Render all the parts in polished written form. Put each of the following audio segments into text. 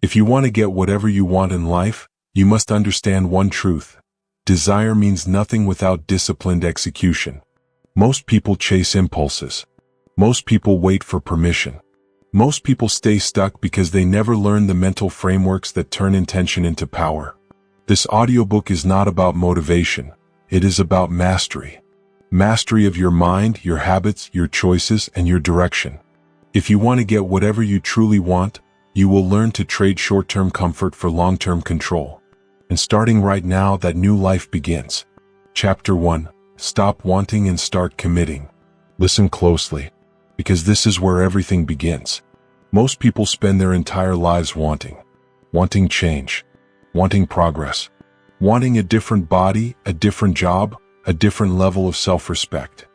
If you want to get whatever you want in life, you must understand one truth. Desire means nothing without disciplined execution. Most people chase impulses. Most people wait for permission. Most people stay stuck because they never learn the mental frameworks that turn intention into power. This audiobook is not about motivation. It is about mastery. Mastery of your mind, your habits, your choices, and your direction. If you want to get whatever you truly want, you will learn to trade short-term comfort for long-term control. And starting right now, that new life begins. Chapter 1. Stop wanting and start committing. Listen closely, because this is where everything begins. Most people spend their entire lives wanting change, wanting progress, wanting a different body, a different job, a different level of self-respect.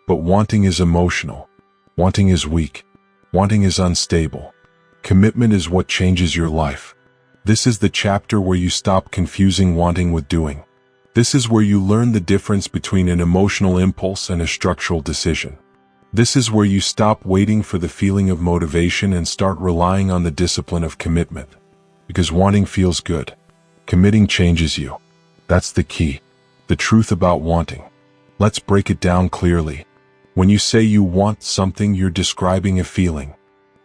But wanting is emotional. Wanting is weak. Wanting is unstable. Commitment is what changes your life. This is the chapter where you stop confusing wanting with doing. This is where you learn the difference between an emotional impulse and a structural decision. This is where you stop waiting for the feeling of motivation and start relying on the discipline of commitment. Because wanting feels good. Committing changes you. That's the key. The truth about wanting. Let's break it down clearly. When you say you want something, you're describing a feeling.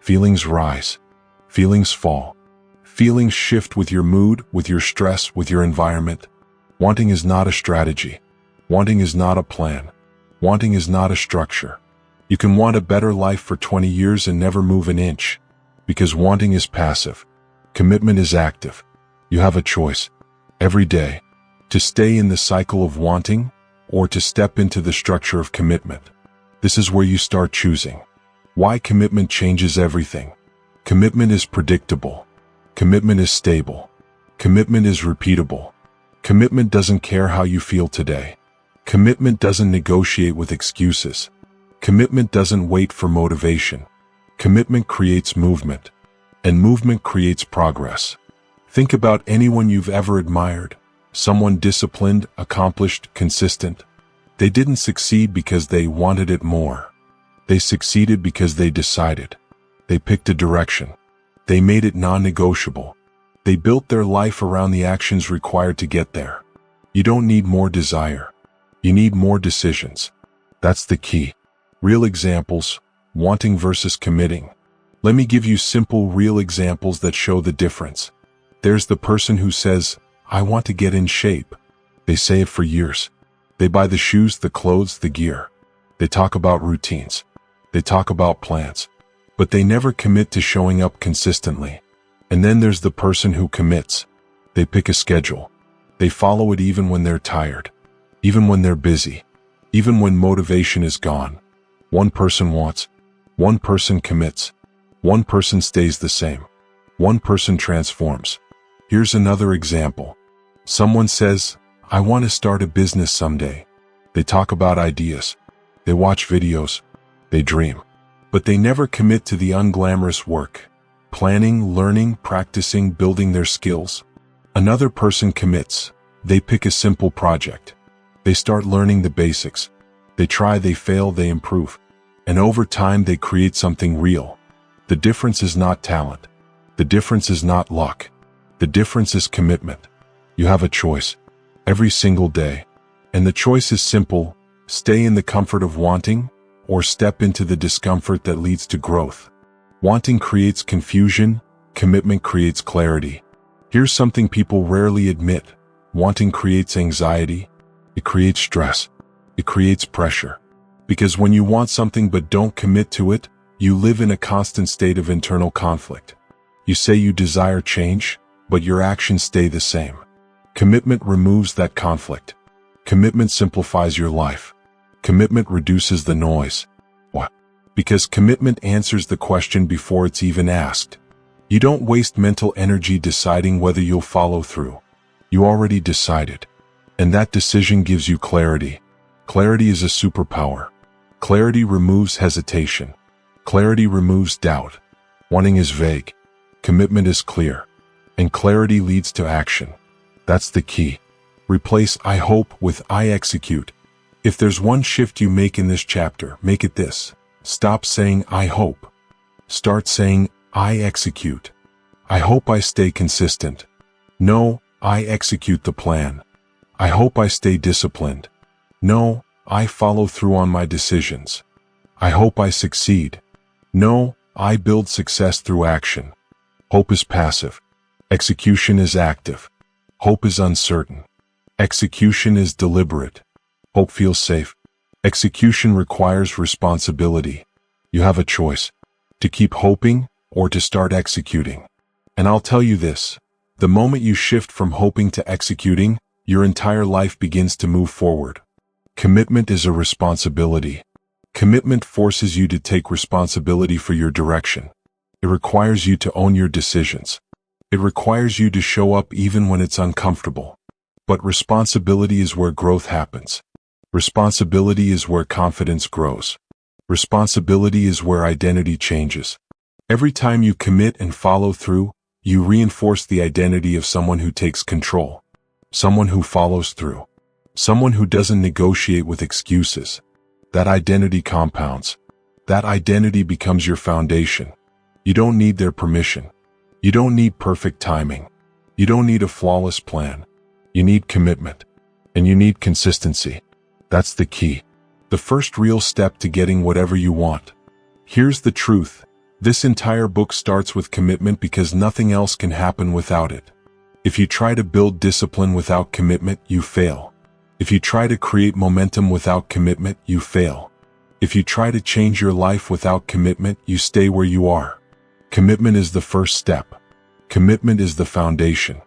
Feelings rise. Feelings fall. Feelings shift with your mood, with your stress, with your environment. Wanting is not a strategy. Wanting is not a plan. Wanting is not a structure. You can want a better life for 20 years and never move an inch. Because wanting is passive. Commitment is active. You have a choice. Every day. To stay in the cycle of wanting, or to step into the structure of commitment. This is where you start choosing. Why commitment changes everything. Commitment is predictable. Commitment is stable. Commitment is repeatable. Commitment doesn't care how you feel today. Commitment doesn't negotiate with excuses. Commitment doesn't wait for motivation. Commitment creates movement. And movement creates progress. Think about anyone you've ever admired. Someone disciplined, accomplished, consistent. They didn't succeed because they wanted it more. They succeeded because they decided. They picked a direction. They made it non-negotiable. They built their life around the actions required to get there. You don't need more desire. You need more decisions. That's the key. Real examples, wanting versus committing. Let me give you simple, real examples that show the difference. There's the person who says, I want to get in shape. They say it for years. They buy the shoes, the clothes, the gear. They talk about routines. They talk about plans. But they never commit to showing up consistently. And then there's the person who commits. They pick a schedule. They follow it even when they're tired. Even when they're busy. Even when motivation is gone. One person wants. One person commits. One person stays the same. One person transforms. Here's another example. Someone says, I want to start a business someday. They talk about ideas. They watch videos. They dream. But they never commit to the unglamorous work. Planning, learning, practicing, building their skills. Another person commits. They pick a simple project. They start learning the basics. They try, they fail, they improve. And over time they create something real. The difference is not talent. The difference is not luck. The difference is commitment. You have a choice. Every single day. And the choice is simple. Stay in the comfort of wanting, or step into the discomfort that leads to growth. Wanting creates confusion. Commitment creates clarity. Here's something people rarely admit. Wanting creates anxiety. It creates stress. It creates pressure. Because when you want something but don't commit to it, you live in a constant state of internal conflict. You say you desire change, but your actions stay the same. Commitment removes that conflict. Commitment simplifies your life. Commitment reduces the noise. Why? Because commitment answers the question before it's even asked. You don't waste mental energy deciding whether you'll follow through. You already decided. And that decision gives you clarity. Clarity is a superpower. Clarity removes hesitation. Clarity removes doubt. Wanting is vague. Commitment is clear. And clarity leads to action. That's the key. Replace I hope with I execute. If there's one shift you make in this chapter, make it this. Stop saying I hope. Start saying I execute. I hope I stay consistent. No, I execute the plan. I hope I stay disciplined. No, I follow through on my decisions. I hope I succeed. No, I build success through action. Hope is passive. Execution is active. Hope is uncertain. Execution is deliberate. Hope feels safe. Execution requires responsibility. You have a choice: to keep hoping or to start executing. And I'll tell you this, the moment you shift from hoping to executing, your entire life begins to move forward. Commitment is a responsibility. Commitment forces you to take responsibility for your direction. It requires you to own your decisions. It requires you to show up even when it's uncomfortable. But responsibility is where growth happens. Responsibility is where confidence grows. Responsibility is where identity changes. Every time you commit and follow through, you reinforce the identity of someone who takes control, someone who follows through, someone who doesn't negotiate with excuses. That identity compounds. That identity becomes your foundation. You don't need their permission. You don't need perfect timing. You don't need a flawless plan. You need commitment. And you need consistency. That's the key. The first real step to getting whatever you want. Here's the truth. This entire book starts with commitment because nothing else can happen without it. If you try to build discipline without commitment, you fail. If you try to create momentum without commitment, you fail. If you try to change your life without commitment, you stay where you are. Commitment is the first step. Commitment is the foundation.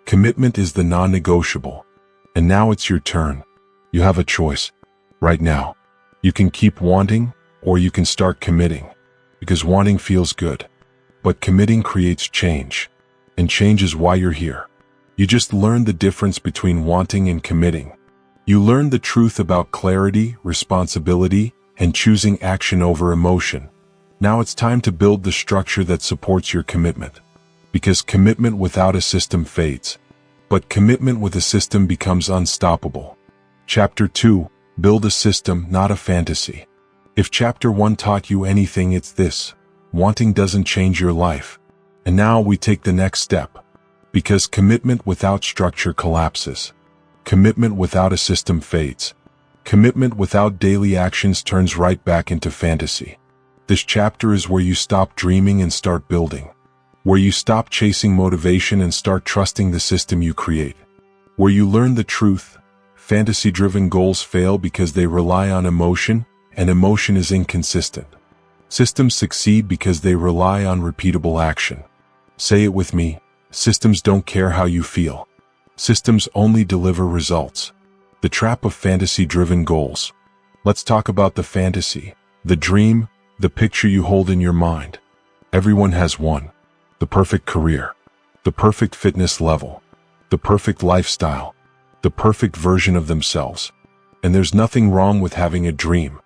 Commitment is the non-negotiable. And now it's your turn. You have a choice. Right now. You can keep wanting, or you can start committing. Because wanting feels good. But committing creates change. And change is why you're here. You just learned the difference between wanting and committing. You learned the truth about clarity, responsibility, and choosing action over emotion. Now it's time to build the structure that supports your commitment. Because commitment without a system fades. But commitment with a system becomes unstoppable. Chapter 2, Build a System, Not a Fantasy. If Chapter 1 taught you anything, it's this: wanting doesn't change your life. And now we take the next step. Because commitment without structure collapses. Commitment without a system fades. Commitment without daily actions turns right back into fantasy. This chapter is where you stop dreaming and start building. Where you stop chasing motivation and start trusting the system you create. Where you learn the truth: fantasy-driven goals fail because they rely on emotion, and emotion is inconsistent. Systems succeed because they rely on repeatable action. Say it with me: systems don't care how you feel. Systems only deliver results. The trap of fantasy-driven goals. Let's talk about the fantasy, the dream, the picture you hold in your mind. Everyone has one. The perfect career, the perfect fitness level, the perfect lifestyle, the perfect version of themselves. And there's nothing wrong with having a dream.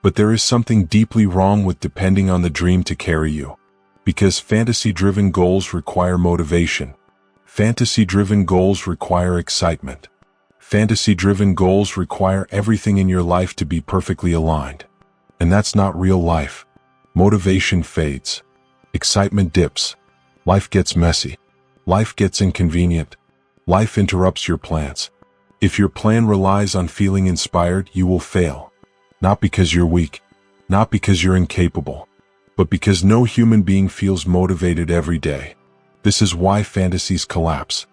But there is something deeply wrong with depending on the dream to carry you. Because fantasy-driven goals require motivation. Fantasy-driven goals require excitement. Fantasy-driven goals require everything in your life to be perfectly aligned. And that's not real life. Motivation fades. Excitement dips. Life gets messy. Life gets inconvenient. Life interrupts your plans. If your plan relies on feeling inspired, you will fail. Not because you're weak. Not because you're incapable. But because no human being feels motivated every day. This is why fantasies collapse.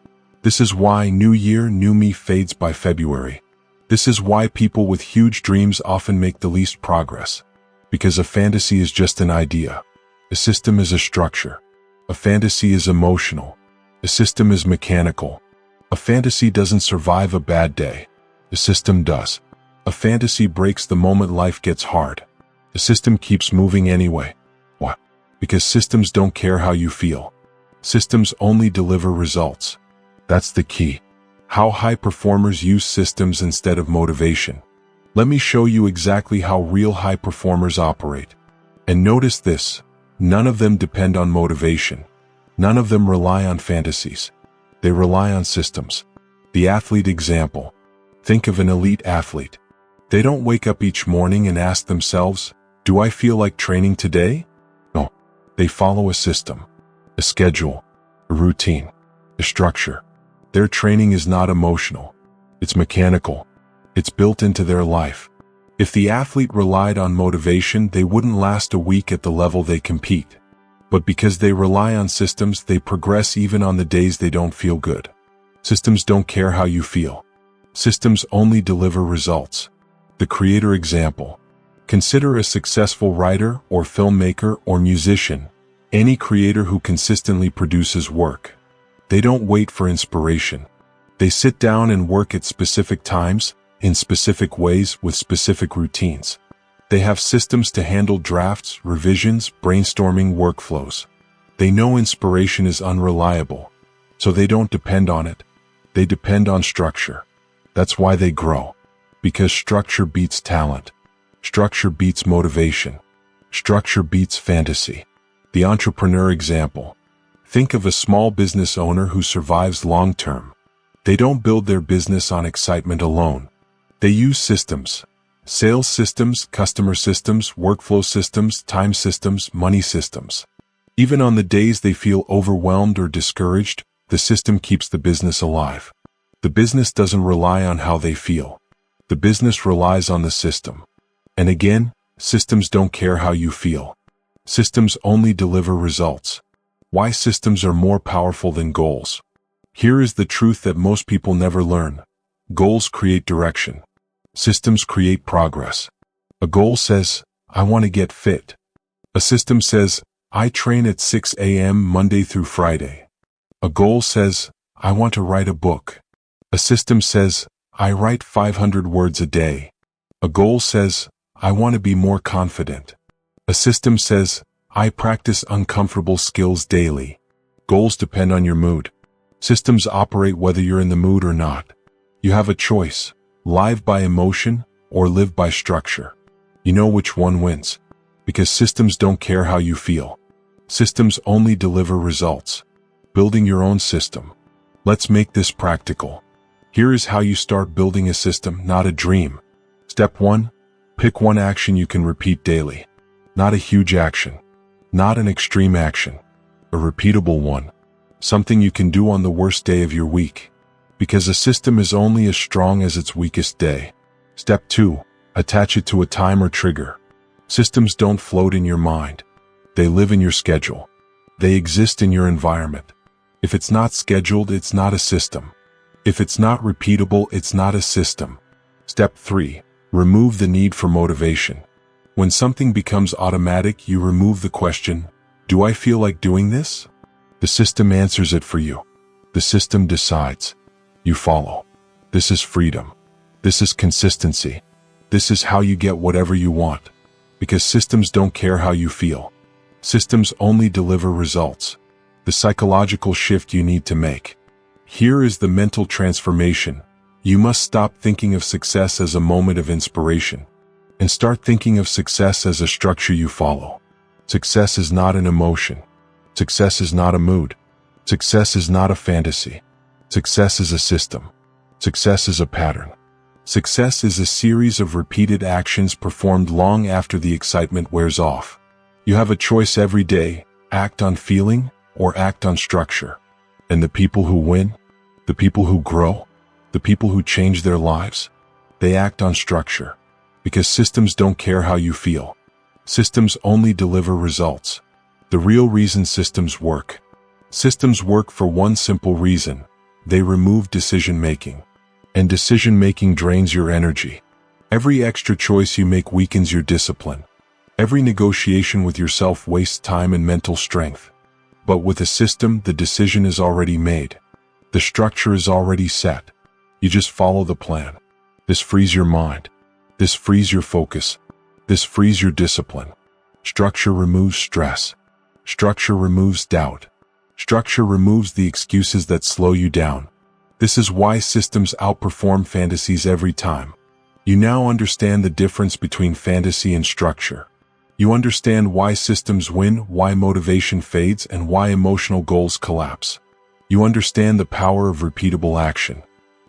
This is why New Year, New Me fades by February. This is why people with huge dreams often make the least progress. Because a fantasy is just an idea. A system is a structure. A fantasy is emotional. A system is mechanical. A fantasy doesn't survive a bad day. A system does. A fantasy breaks the moment life gets hard. A system keeps moving anyway. Why? Because systems don't care how you feel. Systems only deliver results. That's the key. How high performers use systems instead of motivation. Let me show you exactly how real high performers operate. And notice this: none of them depend on motivation. None of them rely on fantasies. They rely on systems. The athlete example. Think of an elite athlete. They don't wake up each morning and ask themselves, "Do I feel like training today?" No. They follow a system, a schedule, a routine, a structure. Their training is not emotional. It's mechanical. It's built into their life. If the athlete relied on motivation, they wouldn't last a week at the level they compete. But because they rely on systems, they progress even on the days they don't feel good. Systems don't care how you feel. Systems only deliver results. The creator example. Consider a successful writer or filmmaker or musician, any creator who consistently produces work. They don't wait for inspiration. They sit down and work at specific times, in specific ways, with specific routines. They have systems to handle drafts, revisions, brainstorming, workflows. They know inspiration is unreliable, so they don't depend on it. They depend on structure. That's why they grow. Because structure beats talent. Structure beats motivation. Structure beats fantasy. The entrepreneur example. Think of a small business owner who survives long-term. They don't build their business on excitement alone. They use systems. Sales systems, customer systems, workflow systems, time systems, money systems. Even on the days they feel overwhelmed or discouraged, the system keeps the business alive. The business doesn't rely on how they feel. The business relies on the system. And again, systems don't care how you feel. Systems only deliver results. Why systems are more powerful than goals. Here is the truth that most people never learn. Goals create direction. Systems create progress. A goal says, I want to get fit. A system says, I train at 6 a.m. Monday through Friday. A goal says, I want to write a book. A system says, I write 500 words a day. A goal says, I want to be more confident. A system says, I practice uncomfortable skills daily. Goals depend on your mood. Systems operate whether you're in the mood or not. You have a choice. Live by emotion or live by structure. You know which one wins. Because systems don't care how you feel. Systems only deliver results. Building your own system. Let's make this practical. Here is how you start building a system, not a dream. Step 1. Pick one action you can repeat daily. Not a huge action. Not an extreme action. A repeatable one. Something you can do on the worst day of your week. Because a system is only as strong as its weakest day. Step 2. Attach it to a time or trigger. Systems don't float in your mind. They live in your schedule. They exist in your environment. If it's not scheduled, it's not a system. If it's not repeatable, it's not a system. Step 3. Remove the need for motivation. When something becomes automatic, you remove the question, do I feel like doing this? The system answers it for you. The system decides. You follow. This is freedom. This is consistency. This is how you get whatever you want. Because systems don't care how you feel. Systems only deliver results. The psychological shift you need to make. Here is the mental transformation. You must stop thinking of success as a moment of inspiration. And start thinking of success as a structure you follow. Success is not an emotion. Success is not a mood. Success is not a fantasy. Success is a system. Success is a pattern. Success is a series of repeated actions performed long after the excitement wears off. You have a choice every day, act on feeling or act on structure. And the people who win, the people who grow, the people who change their lives, they act on structure. Because systems don't care how you feel. Systems only deliver results. The real reason systems work. Systems work for one simple reason. They remove decision-making. And decision-making drains your energy. Every extra choice you make weakens your discipline. Every negotiation with yourself wastes time and mental strength. But with a system, the decision is already made. The structure is already set. You just follow the plan. This frees your mind. This frees your focus. This frees your discipline. Structure removes stress. Structure removes doubt. Structure removes the excuses that slow you down. This is why systems outperform fantasies every time. You now understand the difference between fantasy and structure. You understand why systems win, why motivation fades, and why emotional goals collapse. You understand the power of repeatable action.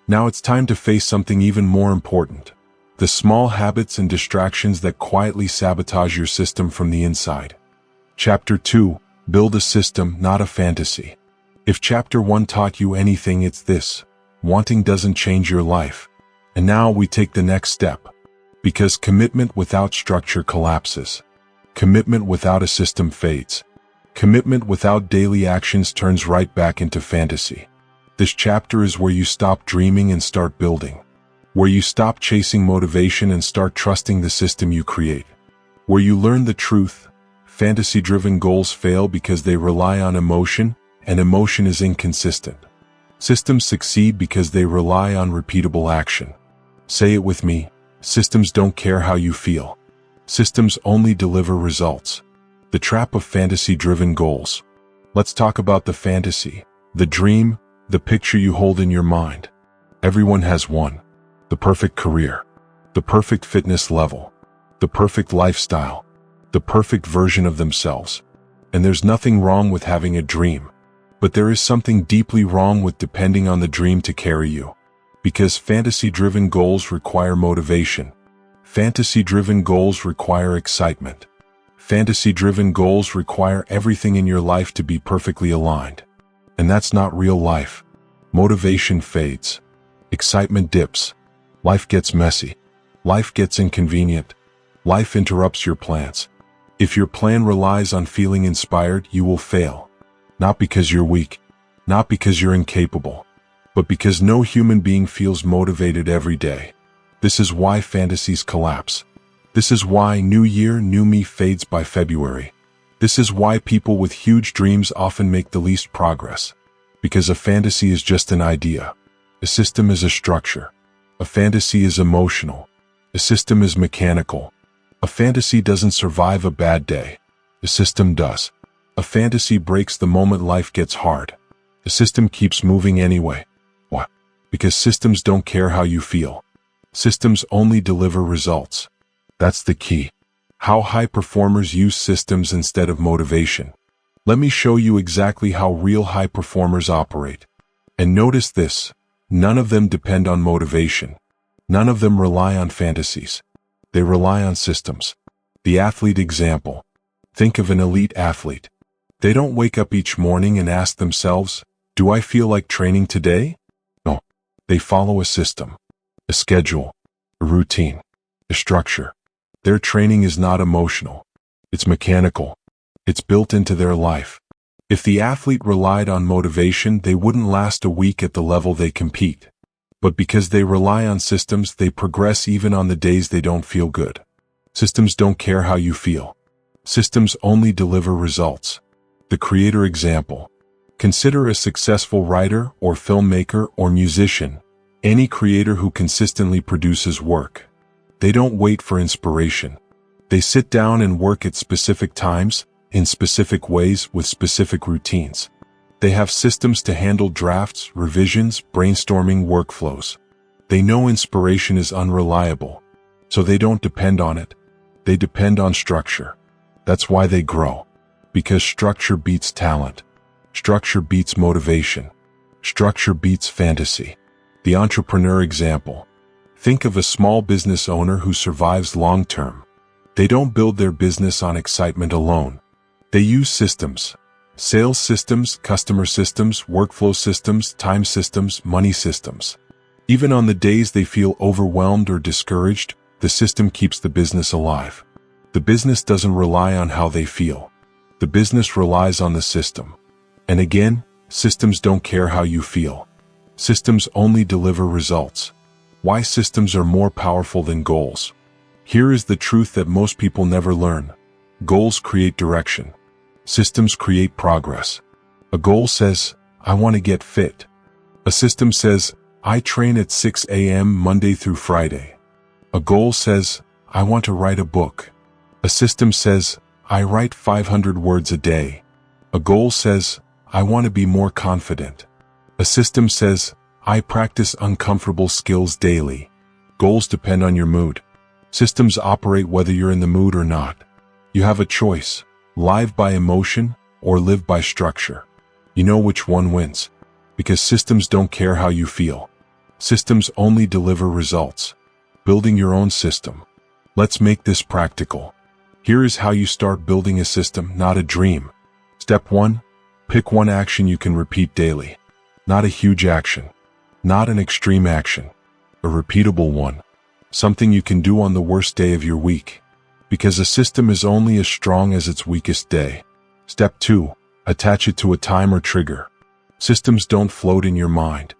Now it's time to face something even more important. The small habits and distractions that quietly sabotage your system from the inside. Chapter 2. Build a system, not a fantasy. If chapter 1 taught you anything, it's this: wanting doesn't change your life. And now we take the next step. Because commitment without structure collapses. Commitment without a system fades. Commitment without daily actions turns right back into fantasy. This chapter is where you stop dreaming and start building. Where you stop chasing motivation and start trusting the system you create. Where you learn the truth: fantasy-driven goals fail because they rely on emotion, and emotion is inconsistent. Systems succeed because they rely on repeatable action. Say it with me: systems don't care how you feel. Systems only deliver results. The trap of fantasy-driven goals. Let's talk about the fantasy, the dream, the picture you hold in your mind. Everyone has one. The perfect career, the perfect fitness level, the perfect lifestyle, the perfect version of themselves. And there's nothing wrong with having a dream. But there is something deeply wrong with depending on the dream to carry you. Because fantasy-driven goals require motivation. Fantasy-driven goals require excitement. Fantasy-driven goals require everything in your life to be perfectly aligned. And that's not real life. Motivation fades. Excitement dips. Life gets messy. Life gets inconvenient. Life interrupts your plans. If your plan relies on feeling inspired, you will fail. Not because you're weak. Not because you're incapable. But because no human being feels motivated every day. This is why fantasies collapse. This is why New Year, New Me fades by February. This is why people with huge dreams often make the least progress. Because a fantasy is just an idea. A system is a structure. A fantasy is emotional. A system is mechanical. A fantasy doesn't survive a bad day. A system does. A fantasy breaks the moment life gets hard. A system keeps moving anyway. Why? Because systems don't care how you feel. Systems only deliver results. That's the key. How high performers use systems instead of motivation. Let me show you exactly how real high performers operate. And notice this: none of them depend on motivation. None of them rely on fantasies. They rely on systems. The athlete example. Think of an elite athlete. They don't wake up each morning and ask themselves, "Do I feel like training today?" No. They follow a system, a schedule, a routine, a structure. Their training is not emotional. It's mechanical. It's built into their life. If the athlete relied on motivation, they wouldn't last a week at the level they compete. But because they rely on systems, they progress even on the days they don't feel good. Systems don't care how you feel. Systems only deliver results. The creator example. Consider a successful writer or filmmaker or musician, any creator who consistently produces work. They don't wait for inspiration. They sit down and work at specific times, in specific ways, with specific routines. They have systems to handle drafts, revisions, brainstorming, workflows. They know inspiration is unreliable, so they don't depend on it. They depend on structure. That's why they grow. Because structure beats talent. Structure beats motivation. Structure beats fantasy. The entrepreneur example. Think of a small business owner who survives long-term. They don't build their business on excitement alone. They use systems. Sales systems, customer systems, workflow systems, time systems, money systems. Even on the days they feel overwhelmed or discouraged, the system keeps the business alive. The business doesn't rely on how they feel. The business relies on the system. And again, systems don't care how you feel. Systems only deliver results. Why systems are more powerful than goals. Here is the truth that most people never learn. Goals create direction. Systems create progress. A goal says, "I want to get fit." A system says, "I train at 6 a.m. Monday through Friday." A goal says, "I want to write a book." A system says, "I write 500 words a day." A goal says, "I want to be more confident." A system says, "I practice uncomfortable skills daily." Goals depend on your mood. Systems operate whether you're in the mood or not. You have a choice: live by emotion or live by structure. You know which one wins. Because systems don't care how you feel. Systems only deliver results. Building your own system. Let's make this practical. Here is how you start building a system, not a dream. Step 1. Pick one action you can repeat daily. Not a huge action. Not an extreme action. A repeatable one. Something you can do on the worst day of your week. Because a system is only as strong as its weakest day. Step 2. Attach it to a time or trigger. Systems don't float in your mind.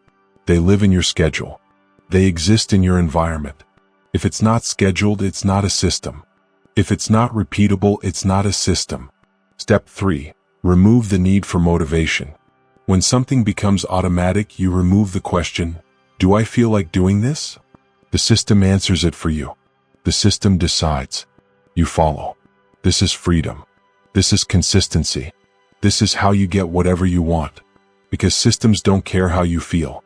They live in your schedule. They exist in your environment. If it's not scheduled, it's not a system. If it's not repeatable, it's not a system. Step 3. Remove the need for motivation. When something becomes automatic, you remove the question, do I feel like doing this? The system answers it for you. The system decides. You follow. This is freedom. This is consistency. This is how you get whatever you want. Because systems don't care how you feel.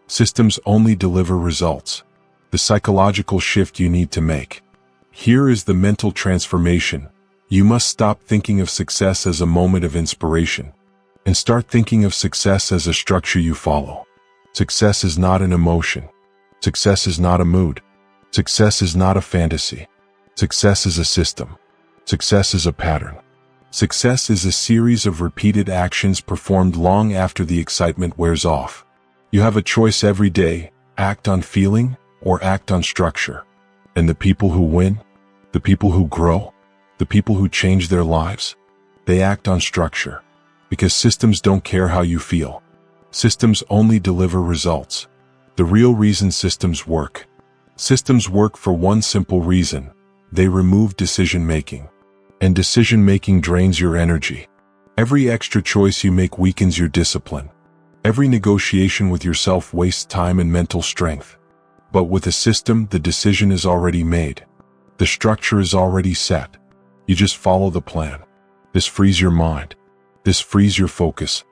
Systems only deliver results. The psychological shift you need to make. Here is the mental transformation. You must stop thinking of success as a moment of inspiration and start thinking of success as a structure you follow. Success is not an emotion. Success is not a mood. Success is not a fantasy. Success is a system. Success is a pattern. Success is a series of repeated actions performed long after the excitement wears off. You have a choice every day, act on feeling or act on structure. And the people who win, the people who grow, the people who change their lives, they act on structure. Because systems don't care how you feel. Systems only deliver results. The real reason systems work. Systems work for one simple reason. They remove decision-making. And decision-making drains your energy. Every extra choice you make weakens your discipline. Every negotiation with yourself wastes time and mental strength. But with a system, the decision is already made. The structure is already set. You just follow the plan. This frees your mind. This frees your focus.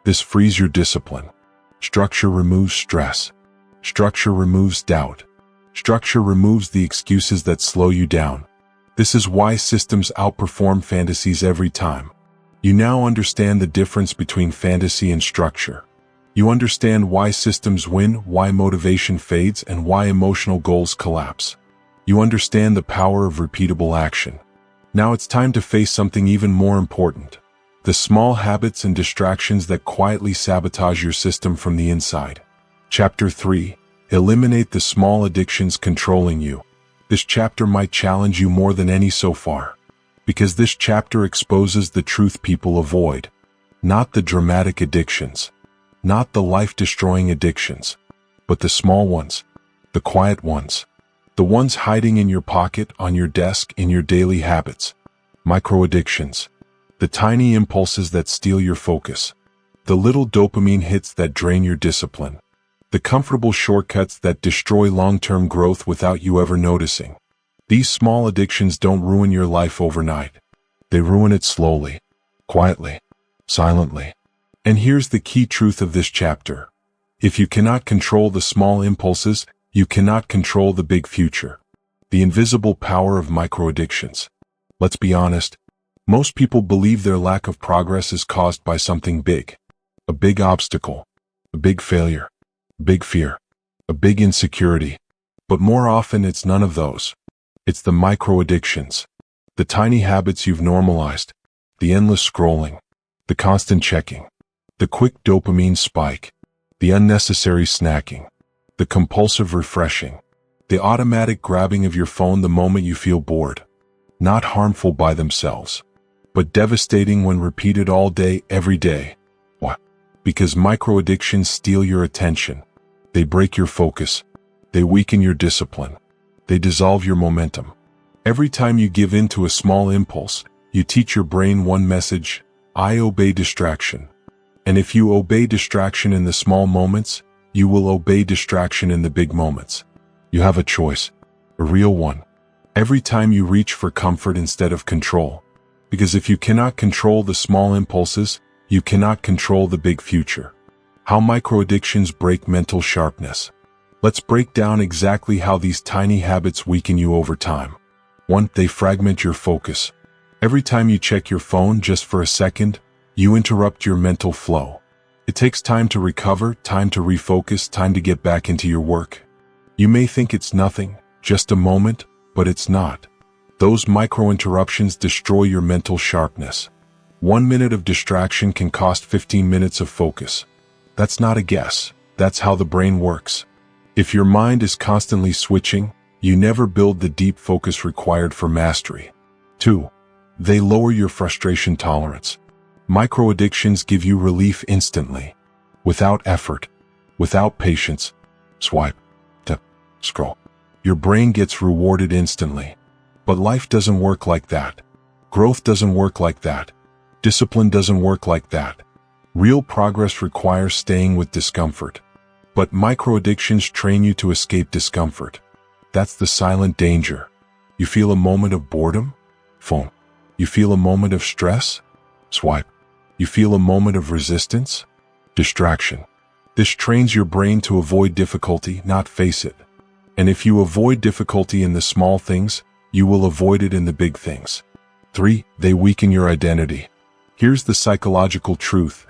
This frees your discipline. Structure removes stress. Structure removes doubt. Structure removes the excuses that slow you down. This is why systems outperform fantasies every time. You now understand the difference between fantasy and structure. You understand why systems win, why motivation fades, and why emotional goals collapse. You understand the power of repeatable action. Now it's time to face something even more important. The small habits and distractions that quietly sabotage your system from the inside. Chapter 3. Eliminate the small addictions controlling you. This chapter might challenge you more than any so far. Because this chapter exposes the truth people avoid. Not the dramatic addictions. Not the life-destroying addictions. But the small ones. The quiet ones. The ones hiding in your pocket, on your desk, in your daily habits. Micro-addictions. The tiny impulses that steal your focus. The little dopamine hits that drain your discipline. The comfortable shortcuts that destroy long-term growth without you ever noticing. These small addictions don't ruin your life overnight. They ruin it slowly, quietly, silently. And here's the key truth of this chapter. If you cannot control the small impulses, you cannot control the big future. The invisible power of micro-addictions. Let's be honest. Most people believe their lack of progress is caused by something big. A big obstacle. A big failure. A big fear. A big insecurity. But more often it's none of those. It's the micro-addictions. The tiny habits you've normalized. The endless scrolling. The constant checking. The quick dopamine spike. The unnecessary snacking. The compulsive refreshing. The automatic grabbing of your phone the moment you feel bored. Not harmful by themselves, but devastating when repeated all day, every day. Why? Because micro-addictions steal your attention. They break your focus. They weaken your discipline. They dissolve your momentum. Every time you give in to a small impulse, you teach your brain one message: I obey distraction. And if you obey distraction in the small moments, you will obey distraction in the big moments. You have a choice, a real one. Every time you reach for comfort instead of control. Because if you cannot control the small impulses, you cannot control the big future. How micro-addictions break mental sharpness. Let's break down exactly how these tiny habits weaken you over time. 1. They fragment your focus. Every time you check your phone just for a second, you interrupt your mental flow. It takes time to recover, time to refocus, time to get back into your work. You may think it's nothing, just a moment, but it's not. Those micro-interruptions destroy your mental sharpness. 1 minute of distraction can cost 15 minutes of focus. That's not a guess. That's how the brain works. If your mind is constantly switching, you never build the deep focus required for mastery. 2. They lower your frustration tolerance. Micro-addictions give you relief instantly. Without effort. Without patience. Swipe. Tap. Scroll. Your brain gets rewarded instantly. But life doesn't work like that. Growth doesn't work like that. Discipline doesn't work like that. Real progress requires staying with discomfort. But micro-addictions train you to escape discomfort. That's the silent danger. You feel a moment of boredom? Phone. You feel a moment of stress? Swipe. You feel a moment of resistance? Distraction. This trains your brain to avoid difficulty, not face it. And if you avoid difficulty in the small things, you will avoid it in the big things. 3. They weaken your identity. Here's the psychological truth.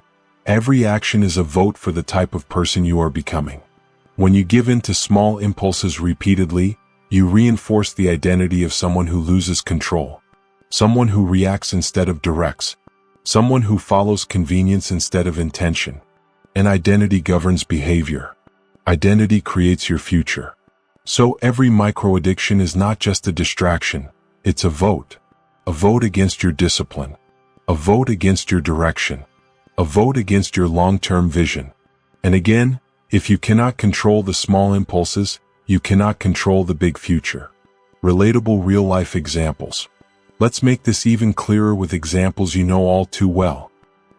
Every action is a vote for the type of person you are becoming. When you give in to small impulses repeatedly, you reinforce the identity of someone who loses control. Someone who reacts instead of directs. Someone who follows convenience instead of intention. And identity governs behavior. Identity creates your future. So every micro-addiction is not just a distraction, it's a vote. A vote against your discipline. A vote against your direction. A vote against your long-term vision. And again, if you cannot control the small impulses, you cannot control the big future. Relatable real-life examples. Let's make this even clearer with examples you know all too well.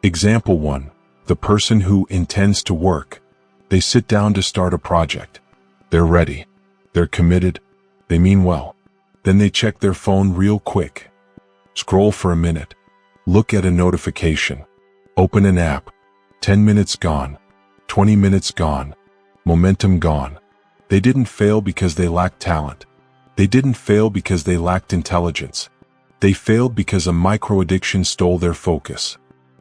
Example 1. The person who intends to work. They sit down to start a project. They're ready. They're committed. They mean well. Then they check their phone real quick. Scroll for a minute. Look at a notification. Open an app. 10 minutes gone. 20 minutes gone. Momentum gone. They didn't fail because they lacked talent. They didn't fail because they lacked intelligence. They failed because a micro-addiction stole their focus.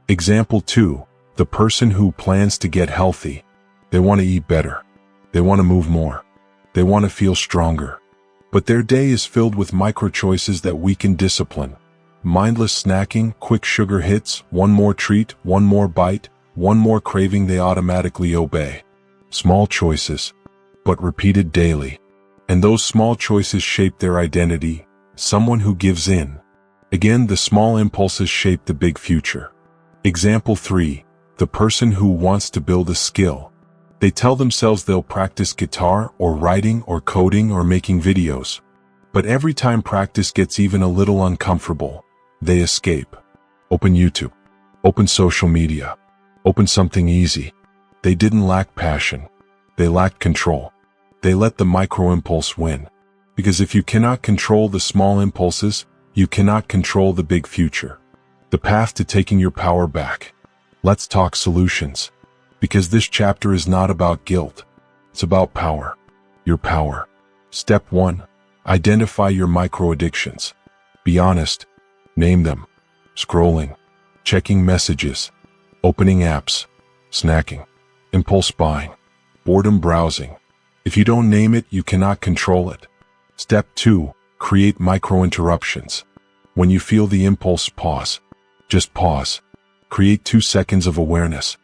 Example 2. The person who plans to get healthy. They want to eat better. They want to move more. They want to feel stronger. But their day is filled with micro-choices that weaken discipline. Mindless snacking, quick sugar hits, one more treat, one more bite, one more craving they automatically obey. Small choices, but repeated daily. And those small choices shape their identity, someone who gives in. Again, the small impulses shape the big future. Example 3. The person who wants to build a skill. They tell themselves they'll practice guitar or writing or coding or making videos. But every time practice gets even a little uncomfortable, they escape. Open YouTube. Open social media. Open something easy. They didn't lack passion. They lacked control. They let the micro-impulse win. Because if you cannot control the small impulses, you cannot control the big future. The path to taking your power back. Let's talk solutions. Because this chapter is not about guilt. It's about power. Your power. Step 1. Identify your micro-addictions. Be honest. Name them. Scrolling. Checking messages. Opening apps. Snacking. Impulse buying. Boredom browsing. If you don't name it, you cannot control it. Step 2. Create micro-interruptions. When you feel the impulse, pause. Just pause. Create 2 seconds of awareness.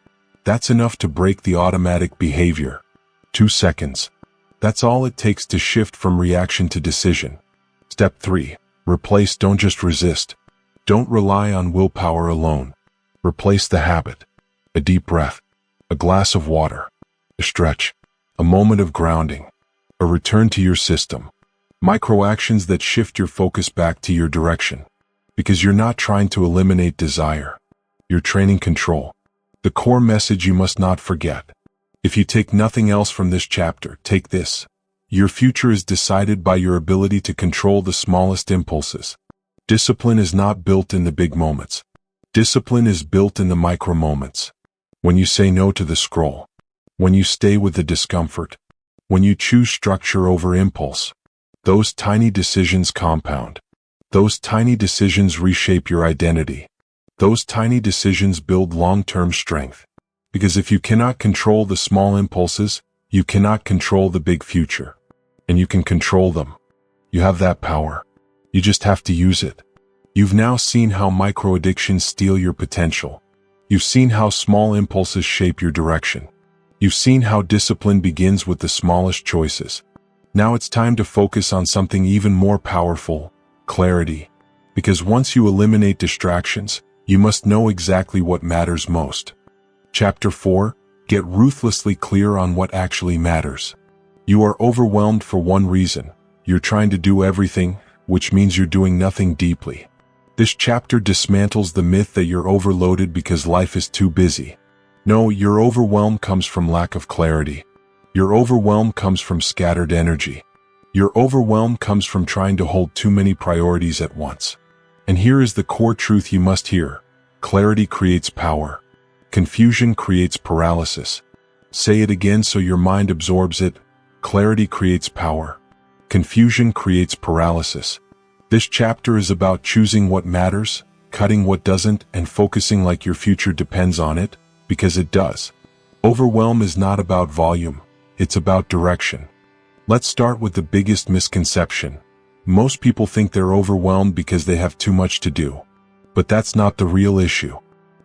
That's enough to break the automatic behavior. 2 seconds. That's all it takes to shift from reaction to decision. Step 3. Replace, don't just resist. Don't rely on willpower alone. Replace the habit. A deep breath. A glass of water. A stretch. A moment of grounding. A return to your system. Micro-actions that shift your focus back to your direction. Because you're not trying to eliminate desire. You're training control. The core message you must not forget. If you take nothing else from this chapter, take this. Your future is decided by your ability to control the smallest impulses. Discipline is not built in the big moments. Discipline is built in the micro moments. When you say no to the scroll. When you stay with the discomfort. When you choose structure over impulse. Those tiny decisions compound. Those tiny decisions reshape your identity. Those tiny decisions build long-term strength. Because if you cannot control the small impulses, you cannot control the big future. And you can control them. You have that power. You just have to use it. You've now seen how micro-addictions steal your potential. You've seen how small impulses shape your direction. You've seen how discipline begins with the smallest choices. Now it's time to focus on something even more powerful: clarity. Because once you eliminate distractions, you must know exactly what matters most. Chapter 4. Get ruthlessly clear on what actually matters. You are overwhelmed for one reason: you're trying to do everything, which means you're doing nothing deeply. This chapter dismantles the myth that you're overloaded because life is too busy. No, your overwhelm comes from lack of clarity. Your overwhelm comes from scattered energy. Your overwhelm comes from trying to hold too many priorities at once. And here is the core truth you must hear: clarity creates power. Confusion creates paralysis. Say it again so your mind absorbs it: clarity creates power. Confusion creates paralysis. This chapter is about choosing what matters, cutting what doesn't, and focusing like your future depends on it, because it does. Overwhelm is not about volume, it's about direction. Let's start with the biggest misconception. Most people think they're overwhelmed because they have too much to do. But that's not the real issue.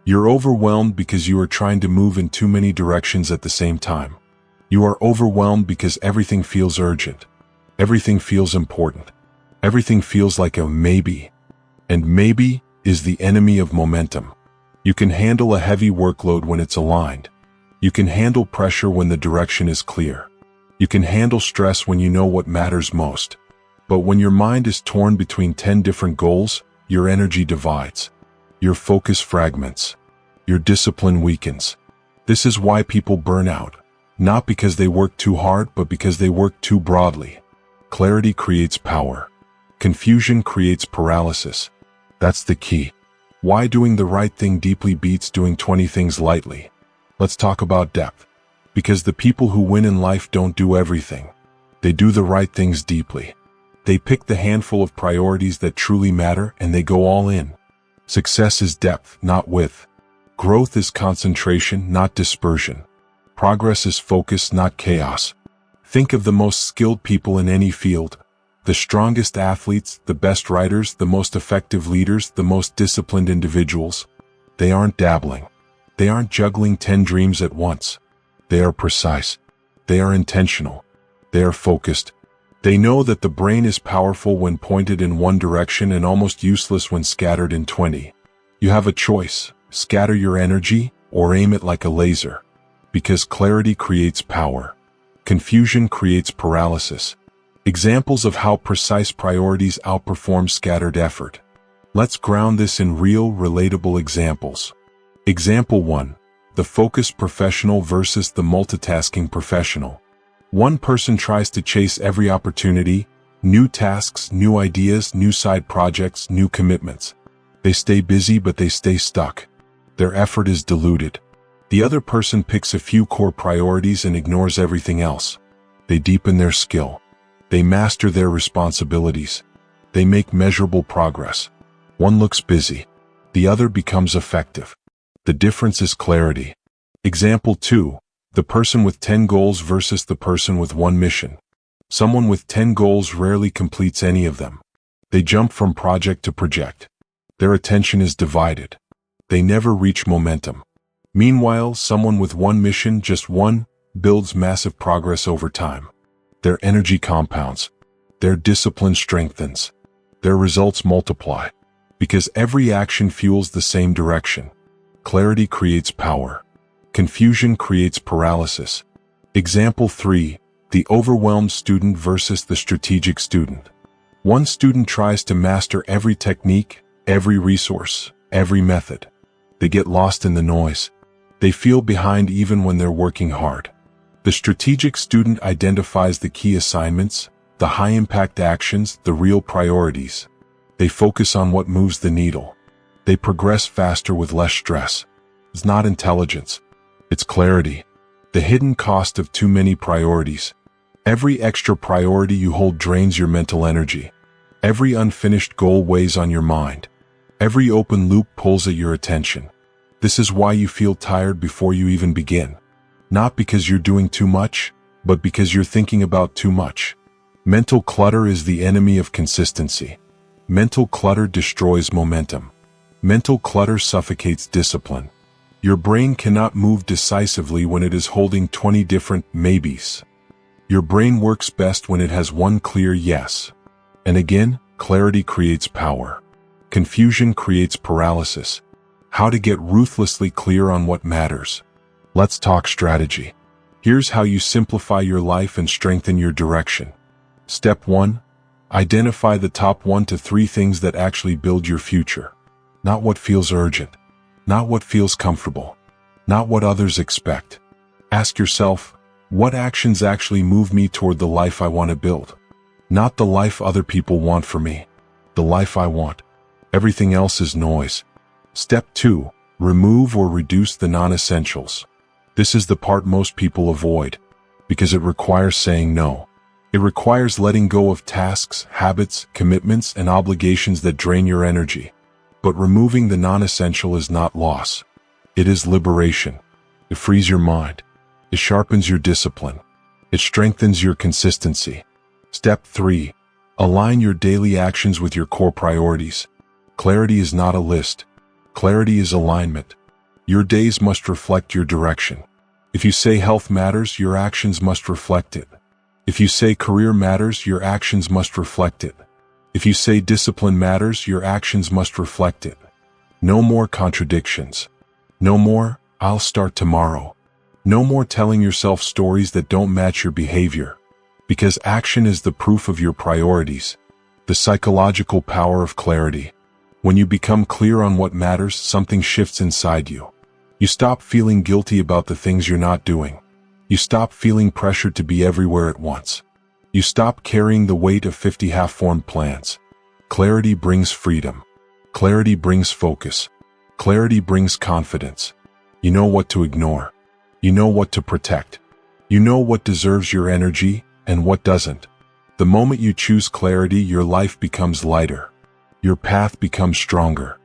You're overwhelmed because you are trying to move in too many directions at the same time. You are overwhelmed because everything feels urgent. Everything feels important. Everything feels like a maybe. And maybe is the enemy of momentum. You can handle a heavy workload when it's aligned. You can handle pressure when the direction is clear. You can handle stress when you know what matters most. But when your mind is torn between 10 different goals, your energy divides. Your focus fragments. Your discipline weakens. This is why people burn out. Not because they work too hard, but because they work too broadly. Clarity creates power. Confusion creates paralysis. That's the key. Why doing the right thing deeply beats doing 20 things lightly. Let's talk about depth. Because the people who win in life don't do everything. They do the right things deeply. They pick the handful of priorities that truly matter and they go all in. Success is depth, not width. Growth is concentration, not dispersion. Progress is focus, not chaos. Think of the most skilled people in any field. The strongest athletes, the best writers, the most effective leaders, the most disciplined individuals. They aren't dabbling. They aren't juggling 10 dreams at once. They are precise. They are intentional. They are focused. They know that the brain is powerful when pointed in one direction and almost useless when scattered in 20. You have a choice: scatter your energy or aim it like a laser. Because clarity creates power. Confusion creates paralysis. Examples of how precise priorities outperform scattered effort. Let's ground this in real, relatable examples. Example 1. The focused professional versus the multitasking professional. One person tries to chase every opportunity: new tasks, new ideas, new side projects, new commitments. They stay busy, but they stay stuck. Their effort is diluted. The other person picks a few core priorities and ignores everything else. They deepen their skill. They master their responsibilities. They make measurable progress. One looks busy. The other becomes effective. The difference is clarity. Example 2. The person with 10 goals versus the person with one mission. Someone with 10 goals rarely completes any of them. They jump from project to project. Their attention is divided. They never reach momentum. Meanwhile, someone with one mission, just one, builds massive progress over time. Their energy compounds. Their discipline strengthens. Their results multiply. Because every action fuels the same direction. Clarity creates power. Confusion creates paralysis. Example 3. The overwhelmed student versus the strategic student. One student tries to master every technique, every resource, every method. They get lost in the noise. They feel behind even when they're working hard. The strategic student identifies the key assignments, the high-impact actions, the real priorities. They focus on what moves the needle. They progress faster with less stress. It's not intelligence. It's clarity. The hidden cost of too many priorities. Every extra priority you hold drains your mental energy. Every unfinished goal weighs on your mind. Every open loop pulls at your attention. This is why you feel tired before you even begin. Not because you're doing too much, but because you're thinking about too much. Mental clutter is the enemy of consistency. Mental clutter destroys momentum. Mental clutter suffocates discipline. Your brain cannot move decisively when it is holding 20 different maybes. Your brain works best when it has one clear yes. And again, clarity creates power. Confusion creates paralysis. How to get ruthlessly clear on what matters. Let's talk strategy. Here's how you simplify your life and strengthen your direction. Step 1. Identify the top 1 to 3 things that actually build your future. Not what feels urgent. Not what feels comfortable. Not what others expect. Ask yourself, what actions actually move me toward the life I want to build? Not the life other people want for me. The life I want. Everything else is noise. Step 2. Remove or reduce the non-essentials. This is the part most people avoid, because it requires saying no. It requires letting go of tasks, habits, commitments, and obligations that drain your energy. But removing the non-essential is not loss. It is liberation. It frees your mind. It sharpens your discipline. It strengthens your consistency. Step 3. Align your daily actions with your core priorities. Clarity is not a list. Clarity is alignment. Your days must reflect your direction. If you say health matters, your actions must reflect it. If you say career matters, your actions must reflect it. If you say discipline matters, your actions must reflect it. No more contradictions. No more, I'll start tomorrow. No more telling yourself stories that don't match your behavior. Because action is the proof of your priorities. The psychological power of clarity. When you become clear on what matters, something shifts inside you. You stop feeling guilty about the things you're not doing. You stop feeling pressured to be everywhere at once. You stop carrying the weight of 50 half-formed plans. Clarity brings freedom. Clarity brings focus. Clarity brings confidence. You know what to ignore. You know what to protect. You know what deserves your energy and what doesn't. The moment you choose clarity, your life becomes lighter. Your path becomes stronger.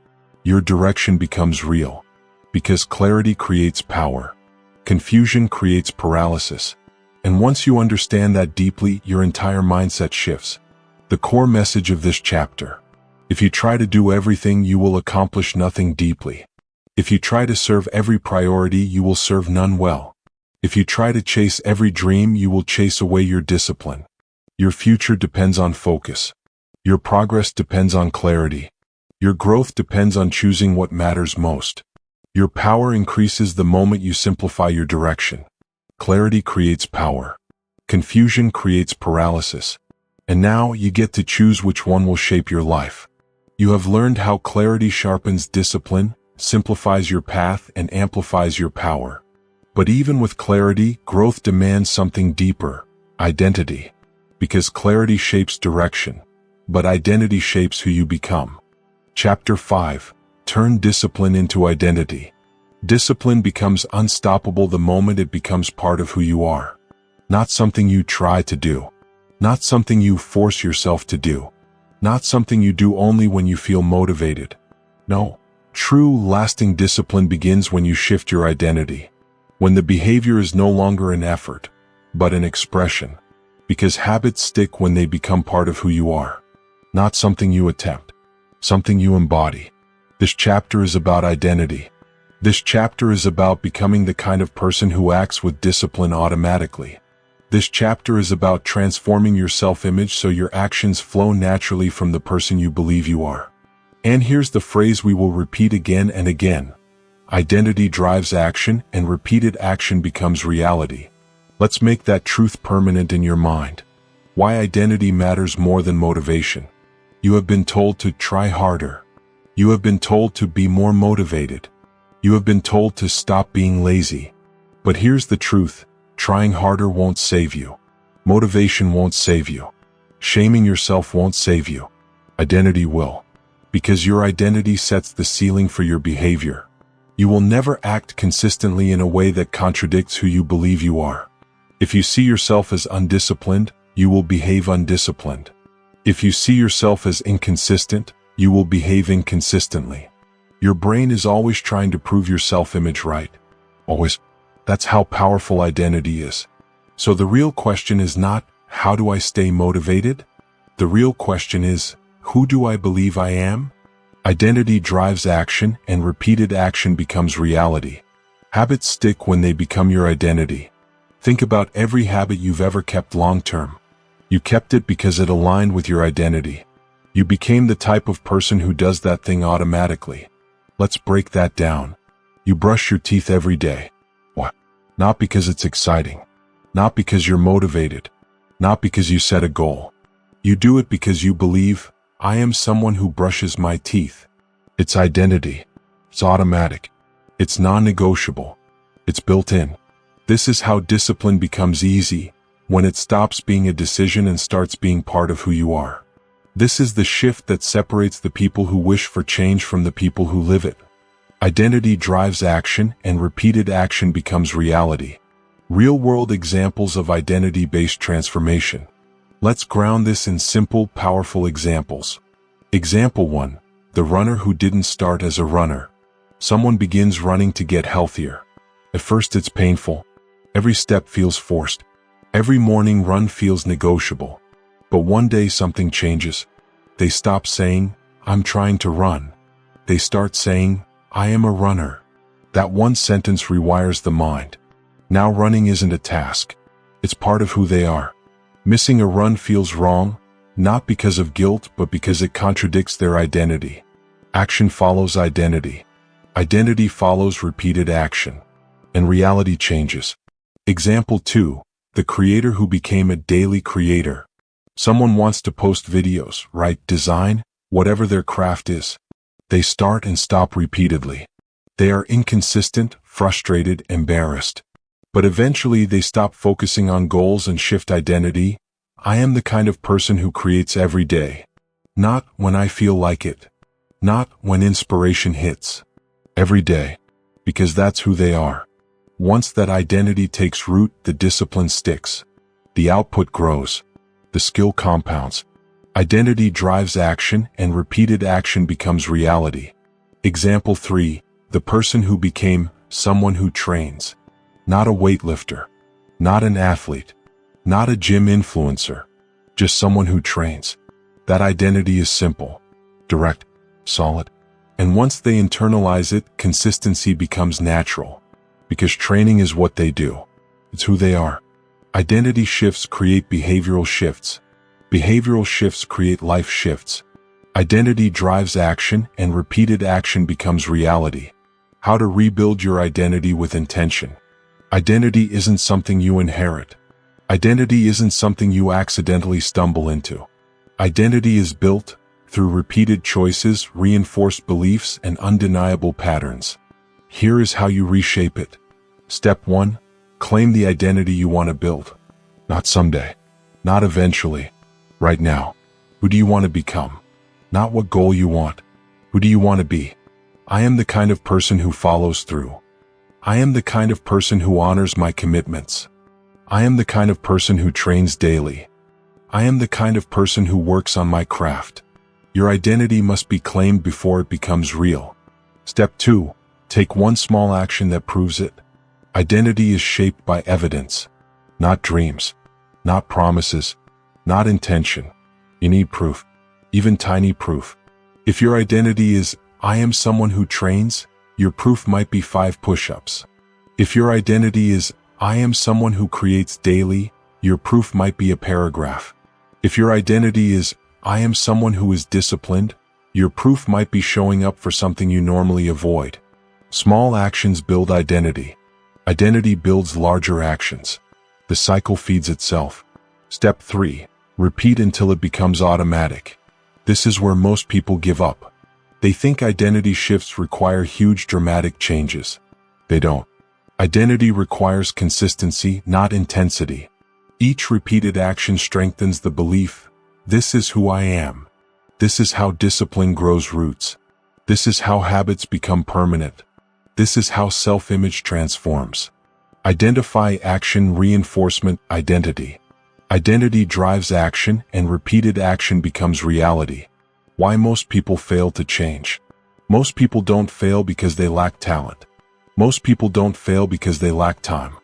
Your direction becomes real. Because clarity creates power. Confusion creates paralysis. And once you understand that deeply, your entire mindset shifts. The core message of this chapter. If you try to do everything, you will accomplish nothing deeply. If you try to serve every priority, you will serve none well. If you try to chase every dream, you will chase away your discipline. Your future depends on focus. Your progress depends on clarity. Your growth depends on choosing what matters most. Your power increases the moment you simplify your direction. Clarity creates power. Confusion creates paralysis. And now you get to choose which one will shape your life. You have learned how clarity sharpens discipline, simplifies your path, and amplifies your power. But even with clarity, growth demands something deeper: identity. Because clarity shapes direction, but identity shapes who you become. Chapter 5. Turn discipline into identity. Discipline becomes unstoppable the moment it becomes part of who you are. Not something you try to do. Not something you force yourself to do. Not something you do only when you feel motivated. No. True, lasting discipline begins when you shift your identity. When the behavior is no longer an effort, but an expression. Because habits stick when they become part of who you are. Not something you attempt. Something you embody. This chapter is about identity. This chapter is about becoming the kind of person who acts with discipline automatically. This chapter is about transforming your self-image so your actions flow naturally from the person you believe you are. And here's the phrase we will repeat again and again. Identity drives action, and repeated action becomes reality. Let's make that truth permanent in your mind. Why identity matters more than motivation. You have been told to try harder. You have been told to be more motivated. You have been told to stop being lazy. But here's the truth. Trying harder won't save you. Motivation won't save you. Shaming yourself won't save you. Identity will. Because your identity sets the ceiling for your behavior. You will never act consistently in a way that contradicts who you believe you are. If you see yourself as undisciplined, you will behave undisciplined. If you see yourself as inconsistent, you will behave inconsistently. Your brain is always trying to prove your self-image right. Always. That's how powerful identity is. So the real question is not, how do I stay motivated? The real question is, Who do I believe I am? Identity drives action, and repeated action becomes reality. Habits stick when they become your identity. Think about every habit you've ever kept long-term. You kept it because it aligned with your identity. You became the type of person who does that thing automatically. Let's break that down. You brush your teeth every day. What? Not because it's exciting. Not because you're motivated. Not because you set a goal. You do it because you believe, I am someone who brushes my teeth. It's identity. It's automatic. It's non-negotiable. It's built in. This is how discipline becomes easy, when it stops being a decision and starts being part of who you are. This is the shift that separates the people who wish for change from the people who live it. Identity drives action, and repeated action becomes reality. Real-world examples of identity-based transformation. Let's ground this in simple, powerful examples. Example 1. The runner who didn't start as a runner. Someone begins running to get healthier. At first it's painful. Every step feels forced. Every morning run feels negotiable. But one day something changes. They stop saying, I'm trying to run. They start saying, I am a runner. That one sentence rewires the mind. Now running isn't a task. It's part of who they are. Missing a run feels wrong, not because of guilt, but because it contradicts their identity. Action follows identity. Identity follows repeated action. And reality changes. Example 2. The creator who became a daily creator. Someone wants to post videos, write, design, whatever their craft is. They start and stop repeatedly. They are inconsistent, frustrated, embarrassed. But eventually they stop focusing on goals and shift identity. I am the kind of person who creates every day. Not when I feel like it. Not when inspiration hits. Every day. Because that's who they are. Once that identity takes root, the discipline sticks. The output grows. The skill compounds. Identity drives action, and repeated action becomes reality. Example 3. The person who became someone who trains. Not a weightlifter. Not an athlete. Not a gym influencer. Just someone who trains. That identity is simple, direct, solid. And once they internalize it, consistency becomes natural. Because training is what they do. It's who they are. Identity shifts create behavioral shifts. Behavioral shifts create life shifts. Identity drives action, and repeated action becomes reality. How to rebuild your identity with intention. Identity isn't something you inherit. Identity isn't something you accidentally stumble into. Identity is built through repeated choices, reinforced beliefs, and undeniable patterns. Here is how you reshape it. Step 1. Claim the identity you want to build. Not someday. Not eventually. Right now. Who do you want to become? Not what goal you want. Who do you want to be? I am the kind of person who follows through. I am the kind of person who honors my commitments. I am the kind of person who trains daily. I am the kind of person who works on my craft. Your identity must be claimed before it becomes real. Step 2. Take one small action that proves it. Identity is shaped by evidence, not dreams, not promises, not intention. You need proof, even tiny proof. If your identity is, I am someone who trains, your proof might be 5 push-ups. If your identity is, I am someone who creates daily, your proof might be a paragraph. If your identity is, I am someone who is disciplined, your proof might be showing up for something you normally avoid. Small actions build identity. Identity builds larger actions. The cycle feeds itself. Step 3. Repeat until it becomes automatic. This is where most people give up. They think identity shifts require huge dramatic changes. They don't. Identity requires consistency, not intensity. Each repeated action strengthens the belief, this is who I am. This is how discipline grows roots. This is how habits become permanent. This is how self-image transforms. Identify action reinforcement identity. Identity drives action, and repeated action becomes reality. Why most people fail to change. Most people don't fail because they lack talent. Most people don't fail because they lack time.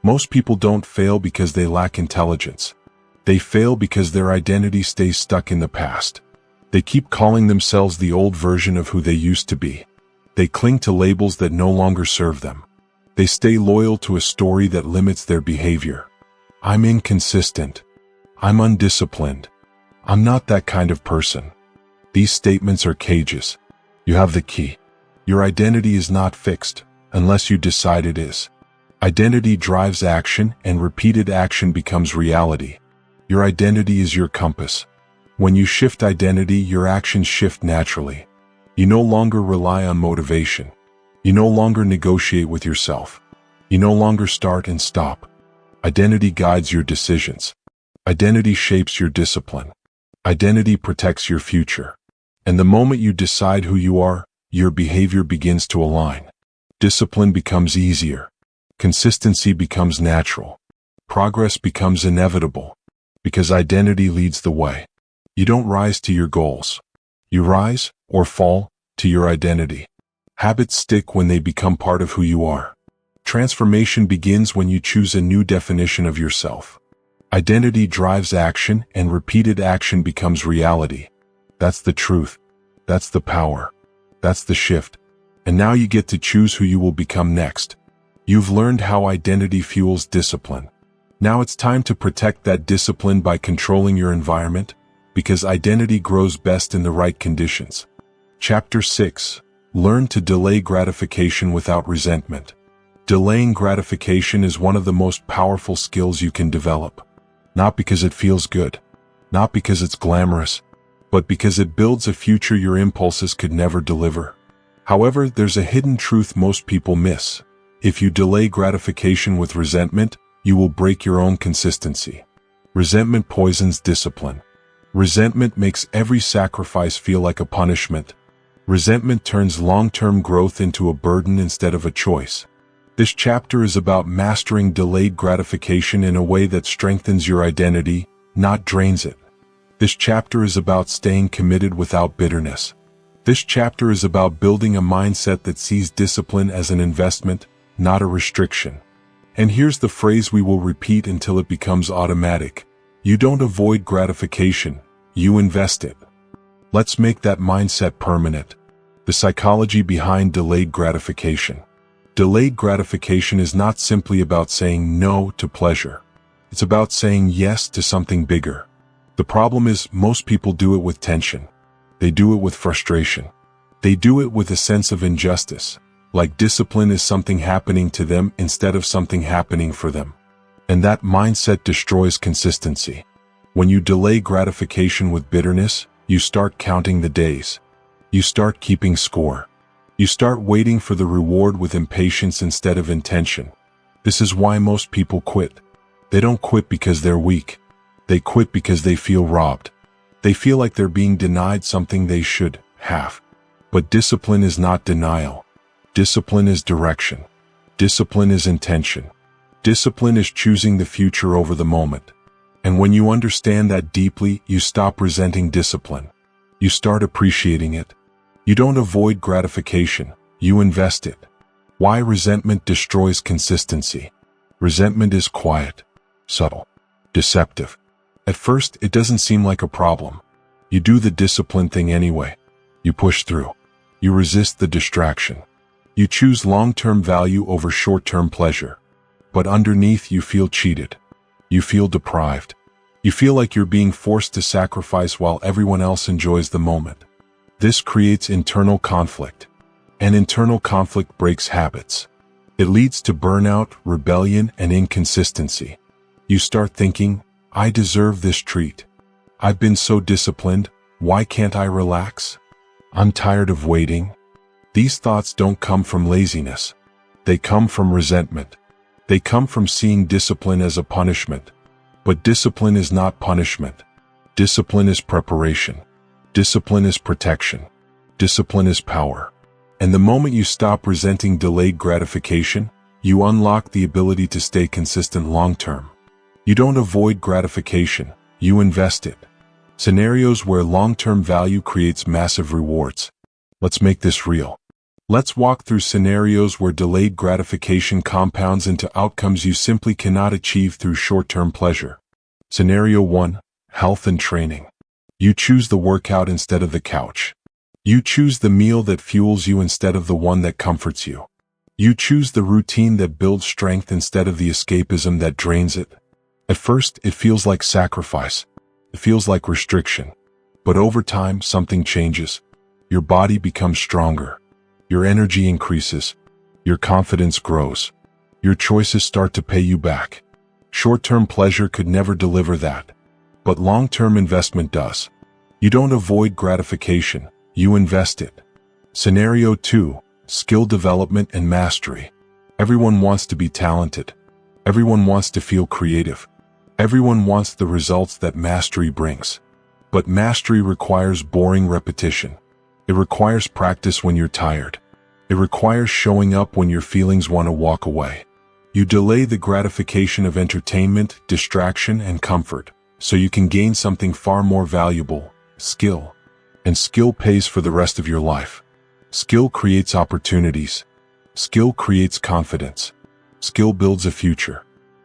Most people don't fail because they lack intelligence. They fail because their identity stays stuck in the past. They keep calling themselves the old version of who they used to be. They cling to labels that no longer serve them. They stay loyal to a story that limits their behavior. I'm inconsistent. I'm undisciplined. I'm not that kind of person. These statements are cages. You have the key. Your identity is not fixed unless you decide it is. Identity drives action, and repeated action becomes reality. Your identity is your compass. When you shift identity, your actions shift naturally. You no longer rely on motivation. You no longer negotiate with yourself. You no longer start and stop. Identity guides your decisions. Identity shapes your discipline. Identity protects your future. And the moment you decide who you are, your behavior begins to align. Discipline becomes easier. Consistency becomes natural. Progress becomes inevitable. Because identity leads the way. You don't rise to your goals. You rise, or fall, to your identity. Habits stick when they become part of who you are. Transformation begins when you choose a new definition of yourself. Identity drives action, and repeated action becomes reality. That's the truth. That's the power. That's the shift. And now you get to choose who you will become next. You've learned how identity fuels discipline. Now it's time to protect that discipline by controlling your environment, because identity grows best in the right conditions. Chapter 6. Learn to delay gratification without resentment. Delaying gratification is one of the most powerful skills you can develop. Not because it feels good, not because it's glamorous, but because it builds a future your impulses could never deliver. However, there's a hidden truth most people miss. If you delay gratification with resentment, you will break your own consistency. Resentment poisons discipline. Resentment makes every sacrifice feel like a punishment. Resentment turns long-term growth into a burden instead of a choice. This chapter is about mastering delayed gratification in a way that strengthens your identity, not drains it. This chapter is about staying committed without bitterness. This chapter is about building a mindset that sees discipline as an investment, not a restriction. And here's the phrase we will repeat until it becomes automatic. You don't avoid gratification, you invest it. Let's make that mindset permanent. The psychology behind delayed gratification. Delayed gratification is not simply about saying no to pleasure. It's about saying yes to something bigger. The problem is most people do it with tension. They do it with frustration. They do it with a sense of injustice, like discipline is something happening to them instead of something happening for them. And that mindset destroys consistency. When you delay gratification with bitterness, you start counting the days. You start keeping score. You start waiting for the reward with impatience instead of intention. This is why most people quit. They don't quit because they're weak. They quit because they feel robbed. They feel like they're being denied something they should have. But discipline is not denial. Discipline is direction. Discipline is intention. Discipline is choosing the future over the moment. And when you understand that deeply, you stop resenting discipline. You start appreciating it. You don't avoid gratification, you invest it. Why resentment destroys consistency? Resentment is quiet, subtle, deceptive. At first, it doesn't seem like a problem. You do the discipline thing anyway. You push through. You resist the distraction. You choose long-term value over short-term pleasure. But underneath, you feel cheated. You feel deprived. You feel like you're being forced to sacrifice while everyone else enjoys the moment. This creates internal conflict. And internal conflict breaks habits. It leads to burnout, rebellion, and inconsistency. You start thinking, I deserve this treat. I've been so disciplined, why can't I relax? I'm tired of waiting. These thoughts don't come from laziness. They come from resentment. They come from seeing discipline as a punishment. But discipline is not punishment. Discipline is preparation. Discipline is protection. Discipline is power. And the moment you stop resenting delayed gratification, you unlock the ability to stay consistent long-term. You don't avoid gratification, you invest it. Scenarios where long-term value creates massive rewards. Let's make this real. Let's walk through scenarios where delayed gratification compounds into outcomes you simply cannot achieve through short-term pleasure. Scenario 1. Health and training. You choose the workout instead of the couch. You choose the meal that fuels you instead of the one that comforts you. You choose the routine that builds strength instead of the escapism that drains it. At first, it feels like sacrifice. It feels like restriction. But over time, something changes. Your body becomes stronger. Your energy increases. Your confidence grows. Your choices start to pay you back. Short-term pleasure could never deliver that. But long-term investment does. You don't avoid gratification, you invest it. Scenario 2, skill development and mastery. Everyone wants to be talented. Everyone wants to feel creative. Everyone wants the results that mastery brings. But mastery requires boring repetition. It requires practice when you're tired. It requires showing up when your feelings want to walk away. You delay the gratification of entertainment, distraction, and comfort, so you can gain something far more valuable, skill. And skill pays for the rest of your life. Skill creates opportunities. Skill creates confidence. Skill builds a future.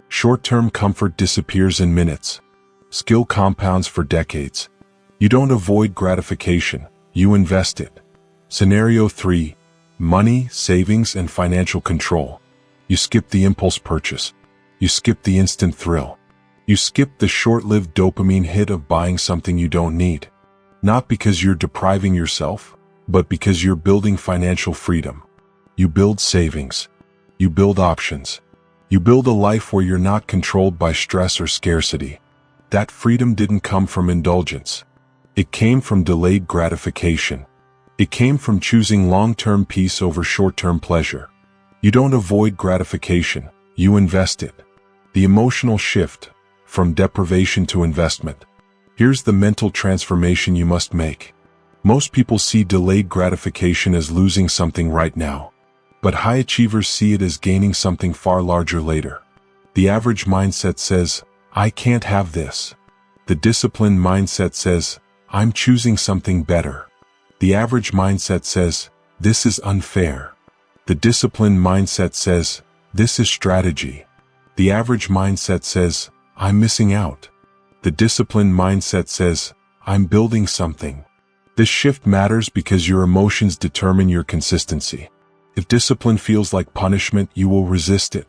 Short-term comfort disappears in minutes. Skill compounds for decades. You don't avoid gratification, you invest it. Scenario 3, money, savings, and financial control. You skip the impulse purchase. You skip the instant thrill. You skip the short-lived dopamine hit of buying something you don't need. Not because you're depriving yourself, but because you're building financial freedom. You build savings. You build options. You build a life where you're not controlled by stress or scarcity. That freedom didn't come from indulgence. It came from delayed gratification. It came from choosing long-term peace over short-term pleasure. You don't avoid gratification, you invest it. The emotional shift, from deprivation to investment. Here's the mental transformation you must make. Most people see delayed gratification as losing something right now. But high achievers see it as gaining something far larger later. The average mindset says, I can't have this. The disciplined mindset says, I'm choosing something better. The average mindset says, this is unfair. The disciplined mindset says, this is strategy. The average mindset says, I'm missing out. The disciplined mindset says, I'm building something. This shift matters because your emotions determine your consistency. If discipline feels like punishment, you will resist it.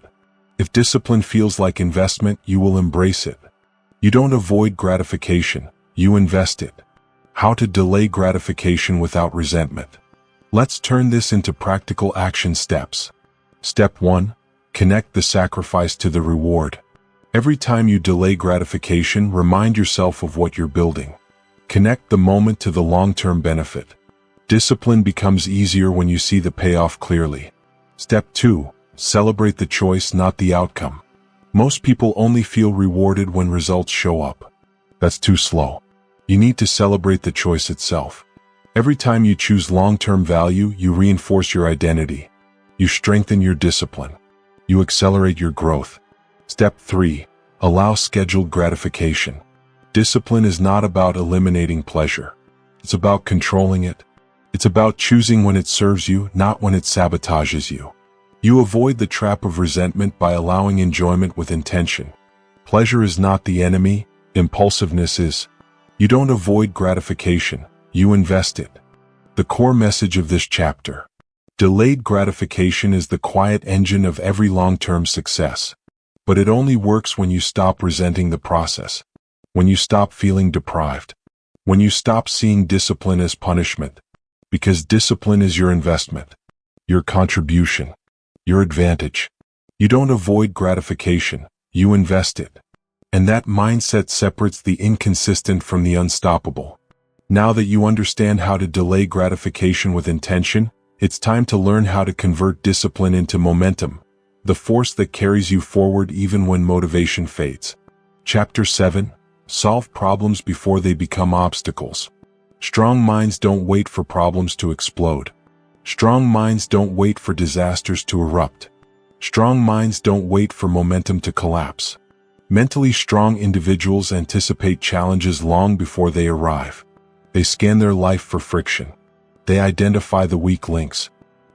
If discipline feels like investment, you will embrace it. You don't avoid gratification, you invest it. How to delay gratification without resentment. Let's turn this into practical action steps. Step 1. Connect the sacrifice to the reward. Every time you delay gratification, remind yourself of what you're building. Connect the moment to the long-term benefit. Discipline becomes easier when you see the payoff clearly. Step 2. Celebrate the choice, not the outcome. Most people only feel rewarded when results show up. That's too slow. You need to celebrate the choice itself. Every time you choose long-term value, you reinforce your identity. You strengthen your discipline. You accelerate your growth. Step 3. Allow scheduled gratification. Discipline is not about eliminating pleasure. It's about controlling it. It's about choosing when it serves you, not when it sabotages you. You avoid the trap of resentment by allowing enjoyment with intention. Pleasure is not the enemy, impulsiveness is. You don't avoid gratification, you invest it. The core message of this chapter. Delayed gratification is the quiet engine of every long-term success. But it only works when you stop resenting the process. When you stop feeling deprived. When you stop seeing discipline as punishment. Because discipline is your investment. Your contribution. Your advantage. You don't avoid gratification, you invest it. And that mindset separates the inconsistent from the unstoppable. Now that you understand how to delay gratification with intention, it's time to learn how to convert discipline into momentum, the force that carries you forward even when motivation fades. Chapter 7. Solve problems before they become obstacles. Strong minds don't wait for problems to explode. Strong minds don't wait for disasters to erupt. Strong minds don't wait for momentum to collapse. Mentally strong individuals anticipate challenges long before they arrive. They scan their life for friction. They identify the weak links.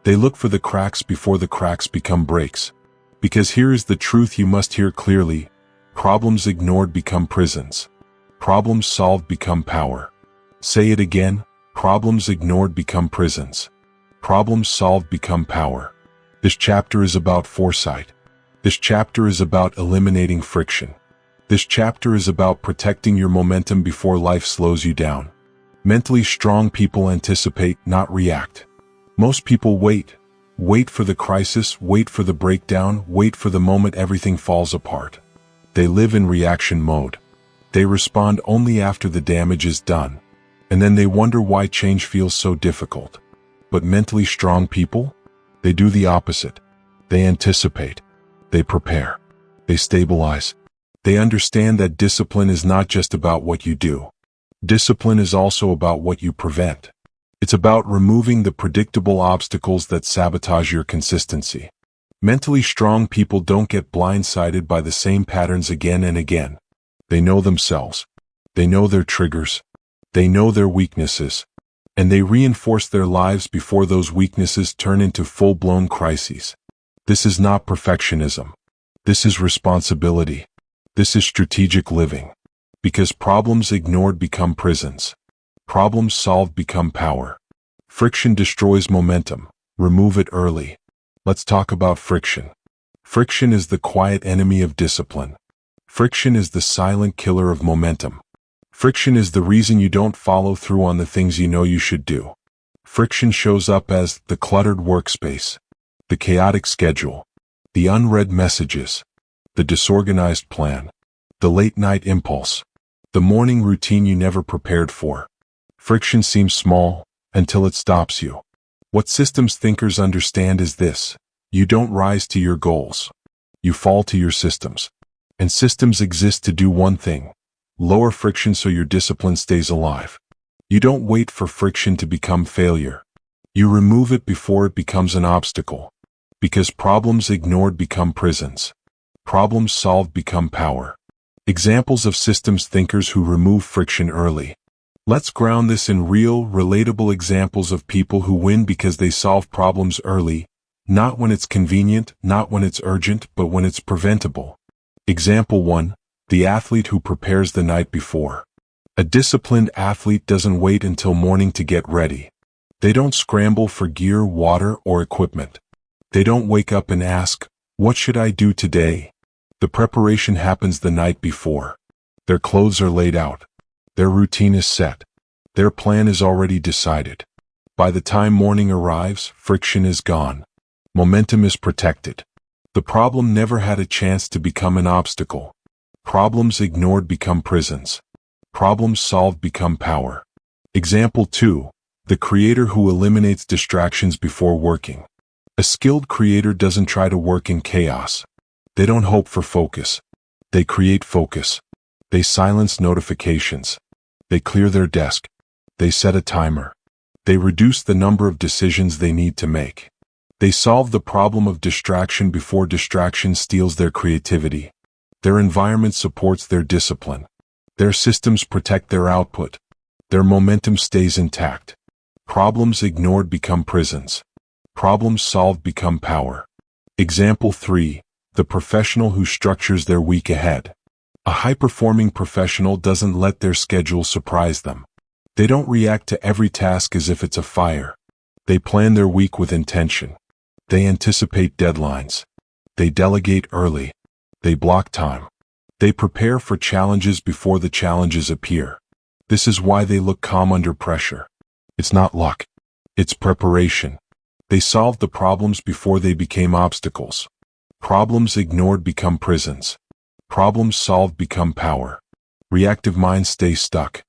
They look for the cracks before the cracks become breaks. Because here is the truth you must hear clearly. Problems ignored become prisons. Problems solved become power. Say it again. Problems ignored become prisons. Problems solved become power. This chapter is about foresight. This chapter is about eliminating friction. This chapter is about protecting your momentum before life slows you down. Mentally strong people anticipate, not react. Most people wait. Wait for the crisis, wait for the breakdown, wait for the moment everything falls apart. They live in reaction mode. They respond only after the damage is done. And then they wonder why change feels so difficult. But mentally strong people? They do the opposite. They anticipate. They prepare. They stabilize. They understand that discipline is not just about what you do. Discipline is also about what you prevent. It's about removing the predictable obstacles that sabotage your consistency. Mentally strong people don't get blindsided by the same patterns again and again. They know themselves. They know their triggers. They know their weaknesses. And they reinforce their lives before those weaknesses turn into full-blown crises. This is not perfectionism. This is responsibility. This is strategic living. Because problems ignored become prisons. Problems solved become power. Friction destroys momentum. Remove it early. Let's talk about friction. Friction is the quiet enemy of discipline. Friction is the silent killer of momentum. Friction is the reason you don't follow through on the things you know you should do. Friction shows up as the cluttered workspace, the chaotic schedule, the unread messages, the disorganized plan, the late-night impulse, the morning routine you never prepared for. Friction seems small until it stops you. What systems thinkers understand is this: you don't rise to your goals. You fall to your systems. And systems exist to do one thing: lower friction so your discipline stays alive. You don't wait for friction to become failure. You remove it before it becomes an obstacle. Because problems ignored become prisons. Problems solved become power. Examples of systems thinkers who remove friction early. Let's ground this in real, relatable examples of people who win because they solve problems early, not when it's convenient, not when it's urgent, but when it's preventable. Example 1. The athlete who prepares the night before. A disciplined athlete doesn't wait until morning to get ready. They don't scramble for gear, water, or equipment. They don't wake up and ask, "What should I do today?" The preparation happens the night before. Their clothes are laid out. Their routine is set. Their plan is already decided. By the time morning arrives, friction is gone. Momentum is protected. The problem never had a chance to become an obstacle. Problems ignored become prisons. Problems solved become power. Example 2. The creator who eliminates distractions before working. A skilled creator doesn't try to work in chaos. They don't hope for focus. They create focus. They silence notifications. They clear their desk. They set a timer. They reduce the number of decisions they need to make. They solve the problem of distraction before distraction steals their creativity. Their environment supports their discipline. Their systems protect their output. Their momentum stays intact. Problems ignored become prisons. Problems solved become power. Example 3. The professional who structures their week ahead. A high-performing professional doesn't let their schedule surprise them. They don't react to every task as if it's a fire. They plan their week with intention. They anticipate deadlines. They delegate early. They block time. They prepare for challenges before the challenges appear. This is why they look calm under pressure. It's not luck. It's preparation. They solved the problems before they became obstacles. Problems ignored become prisons. Problems solved become power. Reactive minds stay stuck.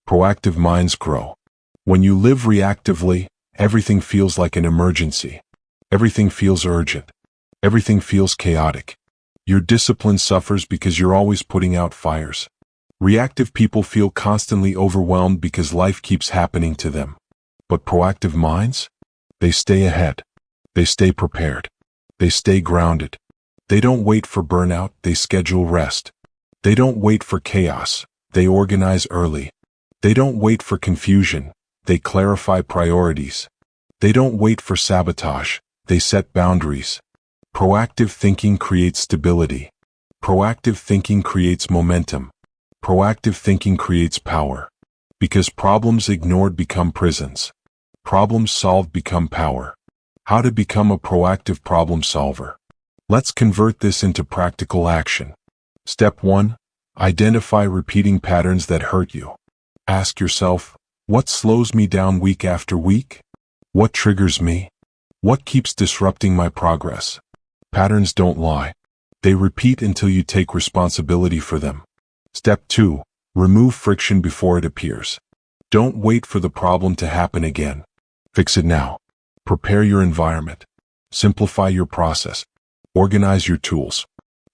Proactive minds grow. When you live reactively, everything feels like an emergency. Everything feels urgent. Everything feels chaotic. Your discipline suffers because you're always putting out fires. Reactive people feel constantly overwhelmed because life keeps happening to them. But proactive minds? They stay ahead. They stay prepared. They stay grounded. They don't wait for burnout, they schedule rest. They don't wait for chaos, they organize early. They don't wait for confusion, they clarify priorities. They don't wait for sabotage, they set boundaries. Proactive thinking creates stability. Proactive thinking creates momentum. Proactive thinking creates power. Because problems ignored become prisons. Problems solved become power. How to become a proactive problem solver. Let's convert this into practical action. Step 1. Identify repeating patterns that hurt you. Ask yourself, what slows me down week after week? What triggers me? What keeps disrupting my progress? Patterns don't lie. They repeat until you take responsibility for them. Step 2. Remove friction before it appears. Don't wait for the problem to happen again. Fix it now. Prepare your environment. Simplify your process. Organize your tools.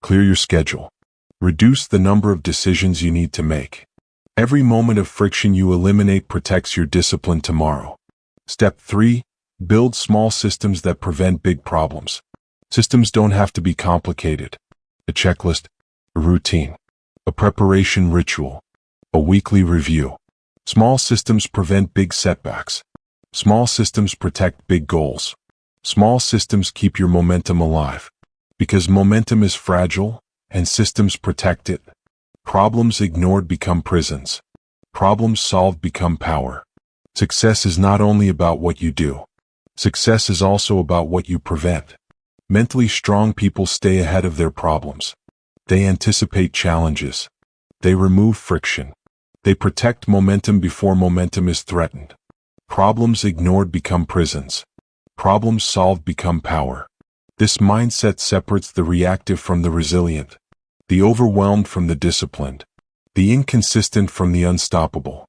Clear your schedule. Reduce the number of decisions you need to make. Every moment of friction you eliminate protects your discipline tomorrow. Step 3. Build small systems that prevent big problems. Systems don't have to be complicated. A checklist, a routine, a preparation ritual, a weekly review. Small systems prevent big setbacks. Small systems protect big goals. Small systems keep your momentum alive. Because momentum is fragile, and systems protect it. Problems ignored become prisons. Problems solved become power. Success is not only about what you do. Success is also about what you prevent. Mentally strong people stay ahead of their problems. They anticipate challenges. They remove friction. They protect momentum before momentum is threatened. Problems ignored become prisons. Problems solved become power. This mindset separates the reactive from the resilient, the overwhelmed from the disciplined, the inconsistent from the unstoppable.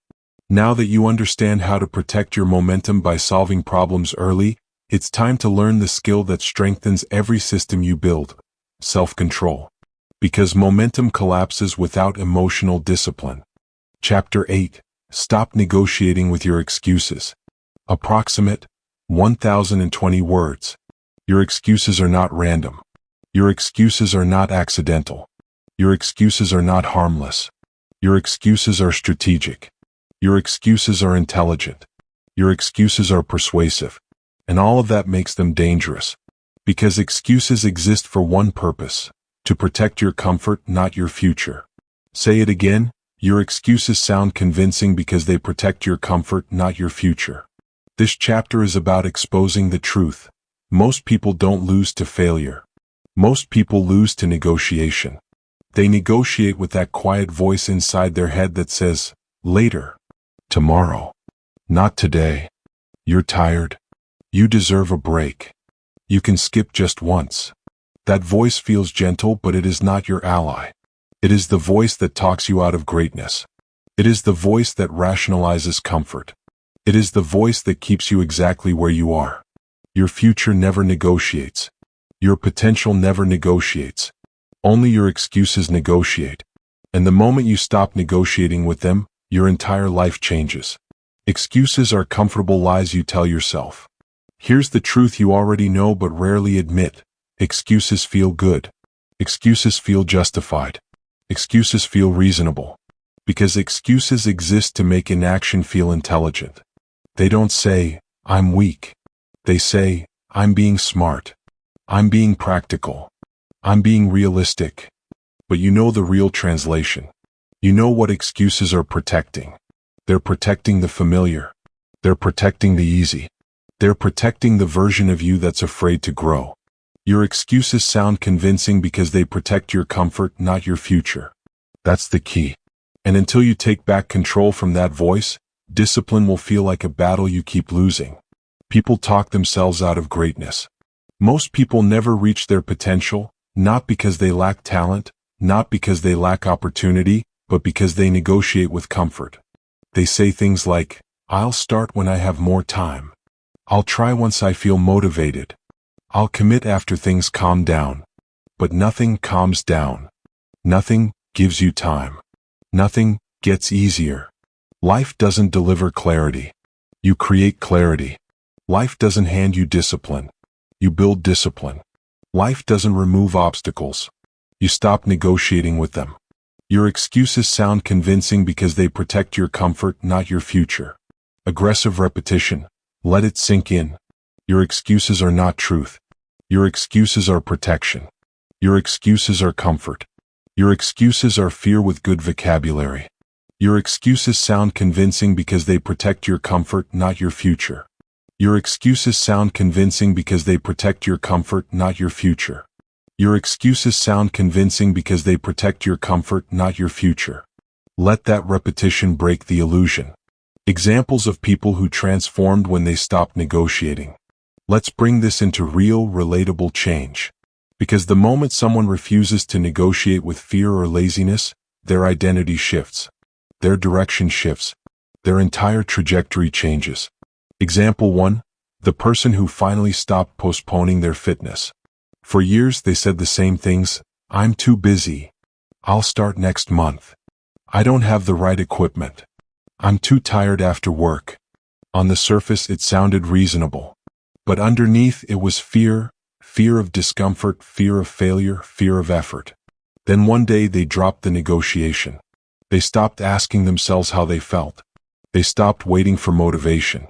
Now that you understand how to protect your momentum by solving problems early, it's time to learn the skill that strengthens every system you build: self-control. Because momentum collapses without emotional discipline. Chapter 8. Stop negotiating with your excuses. Approximate 1,020 words. Your excuses are not random. Your excuses are not accidental. Your excuses are not harmless. Your excuses are strategic. Your excuses are intelligent. Your excuses are persuasive. And all of that makes them dangerous. Because excuses exist for one purpose: to protect your comfort, not your future. Say it again. Your excuses sound convincing because they protect your comfort, not your future. This chapter is about exposing the truth. Most people don't lose to failure. Most people lose to negotiation. They negotiate with that quiet voice inside their head that says, later, tomorrow, not today. You're tired. You deserve a break. You can skip just once. That voice feels gentle, but it is not your ally. It is the voice that talks you out of greatness. It is the voice that rationalizes comfort. It is the voice that keeps you exactly where you are. Your future never negotiates. Your potential never negotiates. Only your excuses negotiate. And the moment you stop negotiating with them, your entire life changes. Excuses are comfortable lies you tell yourself. Here's the truth you already know but rarely admit. Excuses feel good. Excuses feel justified. Excuses feel reasonable. Because excuses exist to make inaction feel intelligent. They don't say, I'm weak. They say, I'm being smart. I'm being practical. I'm being realistic. But you know the real translation. You know what excuses are protecting. They're protecting the familiar. They're protecting the easy. They're protecting the version of you that's afraid to grow. Your excuses sound convincing because they protect your comfort, not your future. That's the key. And until you take back control from that voice, discipline will feel like a battle you keep losing. People talk themselves out of greatness. Most people never reach their potential, not because they lack talent, not because they lack opportunity, but because they negotiate with comfort. They say things like, I'll start when I have more time. I'll try once I feel motivated. I'll commit after things calm down. But nothing calms down. Nothing gives you time. Nothing gets easier. Life doesn't deliver clarity. You create clarity. Life doesn't hand you discipline. You build discipline. Life doesn't remove obstacles. You stop negotiating with them. Your excuses sound convincing because they protect your comfort, not your future. Aggressive repetition. Let it sink in. Your excuses are not truth. Your excuses are protection. Your excuses are comfort. Your excuses are fear with good vocabulary. Your excuses sound convincing because they protect your comfort, not your future. Your excuses sound convincing because they protect your comfort, not your future. Your excuses sound convincing because they protect your comfort, not your future. Let that repetition break the illusion. Examples of people who transformed when they stopped negotiating. Let's bring this into real, relatable change. Because the moment someone refuses to negotiate with fear or laziness, their identity shifts. Their direction shifts. Their entire trajectory changes. Example 1. The person who finally stopped postponing their fitness. For years they said the same things. I'm too busy. I'll start next month. I don't have the right equipment. I'm too tired after work. On the surface it sounded reasonable. But underneath it was fear of discomfort, fear of failure, fear of effort. Then one day they dropped the negotiation. They stopped asking themselves how they felt. They stopped waiting for motivation.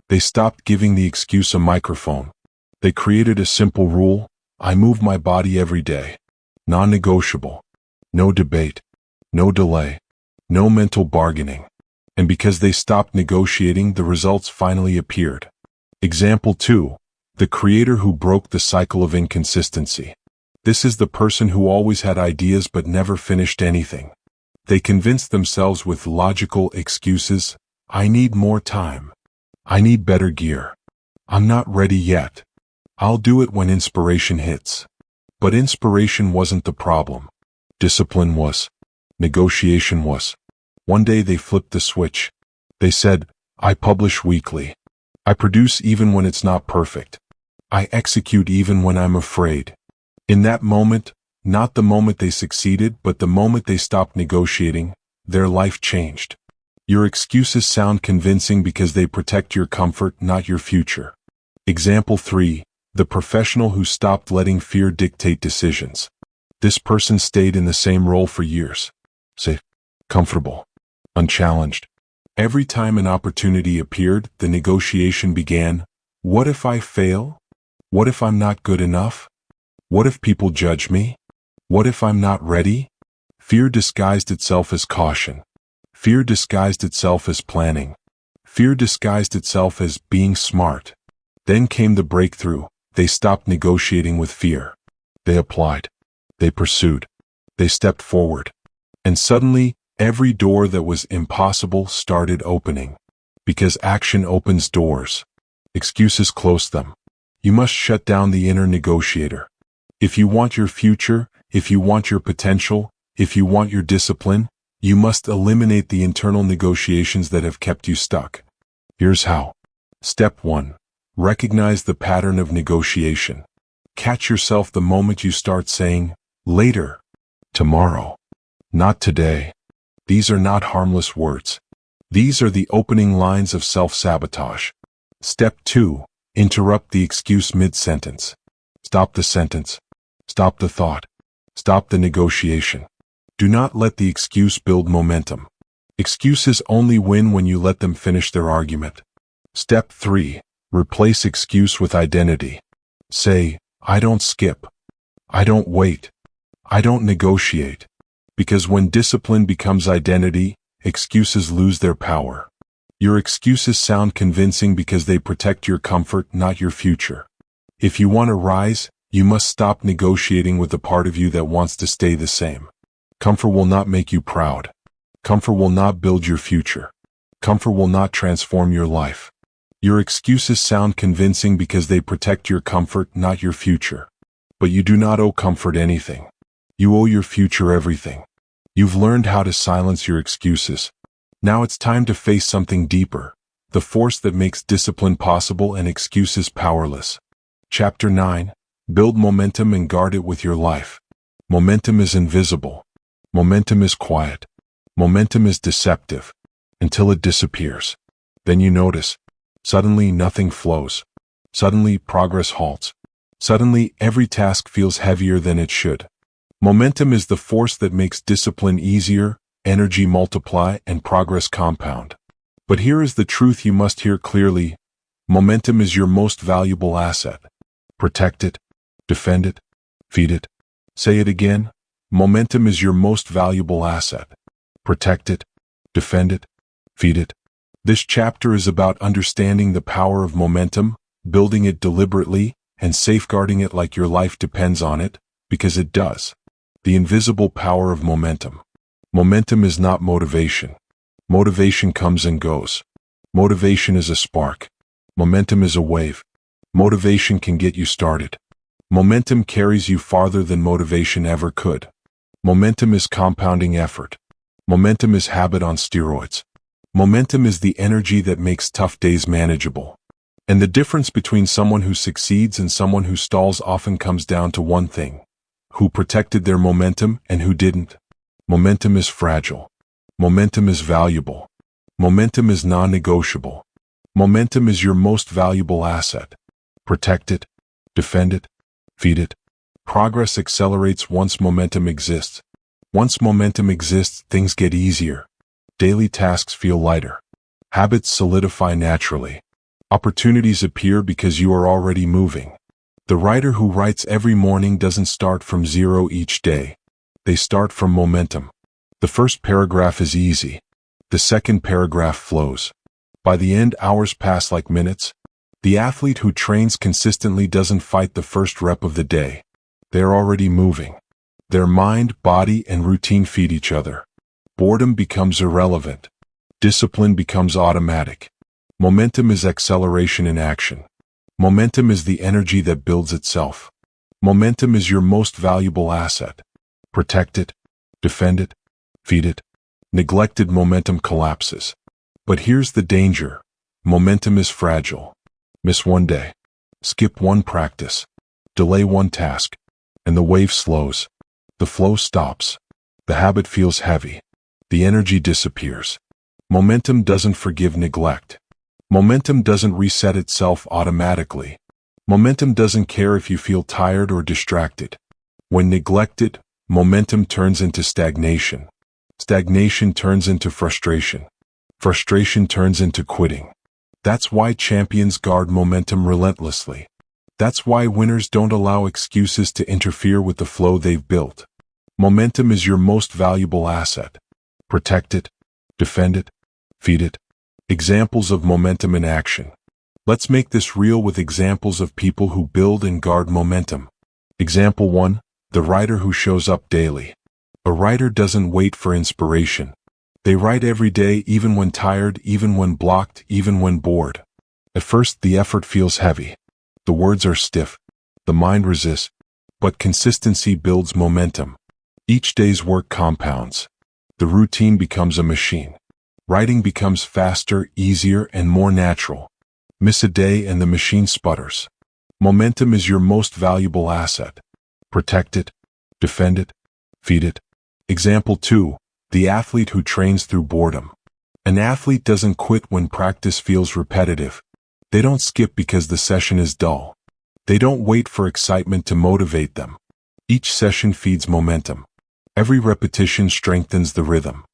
They stopped giving the excuse a microphone. They created a simple rule: I move my body every day. Non-negotiable. No debate. No delay. No mental bargaining. And because they stopped negotiating, the results finally appeared. Example 2. The creator who broke the cycle of inconsistency. This is the person who always had ideas but never finished anything. They convinced themselves with logical excuses: I need more time. I need better gear. I'm not ready yet. I'll do it when inspiration hits. But inspiration wasn't the problem. Discipline was. Negotiation was. One day they flipped the switch. They said, I publish weekly. I produce even when it's not perfect. I execute even when I'm afraid. In that moment, not the moment they succeeded, but the moment they stopped negotiating, their life changed. Your excuses sound convincing because they protect your comfort, not your future. Example 3. The professional who stopped letting fear dictate decisions. This person stayed in the same role for years. Safe, comfortable, unchallenged. Every time an opportunity appeared, the negotiation began. What if I fail? What if I'm not good enough? What if people judge me? What if I'm not ready? Fear disguised itself as caution. Fear disguised itself as planning. Fear disguised itself as being smart. Then came the breakthrough. They stopped negotiating with fear. They applied. They pursued. They stepped forward. And suddenly, every door that was impossible started opening. Because action opens doors. Excuses close them. You must shut down the inner negotiator. If you want your future, if you want your potential, if you want your discipline, you must eliminate the internal negotiations that have kept you stuck. Here's how. Step 1. Recognize the pattern of negotiation. Catch yourself the moment you start saying, later, tomorrow, not today. These are not harmless words. These are the opening lines of self-sabotage. Step 2. Interrupt the excuse mid-sentence. Stop the sentence. Stop the thought. Stop the negotiation. Do not let the excuse build momentum. Excuses only win when you let them finish their argument. Step 3. Replace excuse with identity. Say, I don't skip. I don't wait. I don't negotiate. Because when discipline becomes identity, excuses lose their power. Your excuses sound convincing because they protect your comfort, not your future. If you want to rise, you must stop negotiating with the part of you that wants to stay the same. Comfort will not make you proud. Comfort will not build your future. Comfort will not transform your life. Your excuses sound convincing because they protect your comfort, not your future. But you do not owe comfort anything. You owe your future everything. You've learned how to silence your excuses. Now it's time to face something deeper, the force that makes discipline possible and excuses powerless. Chapter 9. Build momentum and guard it with your life. Momentum is invisible. Momentum is quiet. Momentum is deceptive. Until it disappears. Then you notice. Suddenly nothing flows. Suddenly progress halts. Suddenly every task feels heavier than it should. Momentum is the force that makes discipline easier, energy multiply, and progress compound. But here is the truth you must hear clearly. Momentum is your most valuable asset. Protect it. Defend it. Feed it. Say it again. Momentum is your most valuable asset. Protect it. defend it, feed it. This chapter is about understanding the power of momentum, building it deliberately, and safeguarding it like your life depends on it, because it does. The invisible power of momentum. Momentum is not motivation. Motivation comes and goes. Motivation is a spark. Momentum is a wave. Motivation can get you started. Momentum carries you farther than motivation ever could. Momentum is compounding effort. Momentum is habit on steroids. Momentum is the energy that makes tough days manageable. And the difference between someone who succeeds and someone who stalls often comes down to one thing: who protected their momentum and who didn't. Momentum is fragile. Momentum is valuable. Momentum is non-negotiable. Momentum is your most valuable asset. Protect it, defend it, feed it. Progress accelerates once momentum exists. Once momentum exists, things get easier. Daily tasks feel lighter. Habits solidify naturally. Opportunities appear because you are already moving. The writer who writes every morning doesn't start from zero each day. They start from momentum. The first paragraph is easy. The second paragraph flows. By the end, hours pass like minutes. The athlete who trains consistently doesn't fight the first rep of the day. They're already moving. Their mind, body, and routine feed each other. Boredom becomes irrelevant. Discipline becomes automatic. Momentum is acceleration in action. Momentum is the energy that builds itself. Momentum is your most valuable asset. Protect it, defend it, feed it. Neglected momentum collapses. But here's the danger. Momentum is fragile. Miss one day. Skip one practice. Delay one task. And the wave slows. The flow stops. The habit feels heavy. The energy disappears. Momentum doesn't forgive neglect. Momentum doesn't reset itself automatically. Momentum doesn't care if you feel tired or distracted. When neglected, momentum turns into stagnation. Stagnation turns into frustration. Frustration turns into quitting. That's why champions guard momentum relentlessly. That's why winners don't allow excuses to interfere with the flow they've built. Momentum is your most valuable asset. Protect it, defend it, feed it. Examples of momentum in action. Let's make this real with examples of people who build and guard momentum. Example 1. The writer who shows up daily. A writer doesn't wait for inspiration. They write every day, even when tired, even when blocked, even when bored. At first, the effort feels heavy. The words are stiff. The mind resists. But consistency builds momentum. Each day's work compounds. The routine becomes a machine. Writing becomes faster, easier, and more natural. Miss a day and the machine sputters. Momentum is your most valuable asset. Protect it, defend it, feed it. Example 2. The athlete who trains through boredom. An athlete doesn't quit when practice feels repetitive. They don't skip because the session is dull. They don't wait for excitement to motivate them. Each session feeds momentum. Every repetition strengthens the rhythm.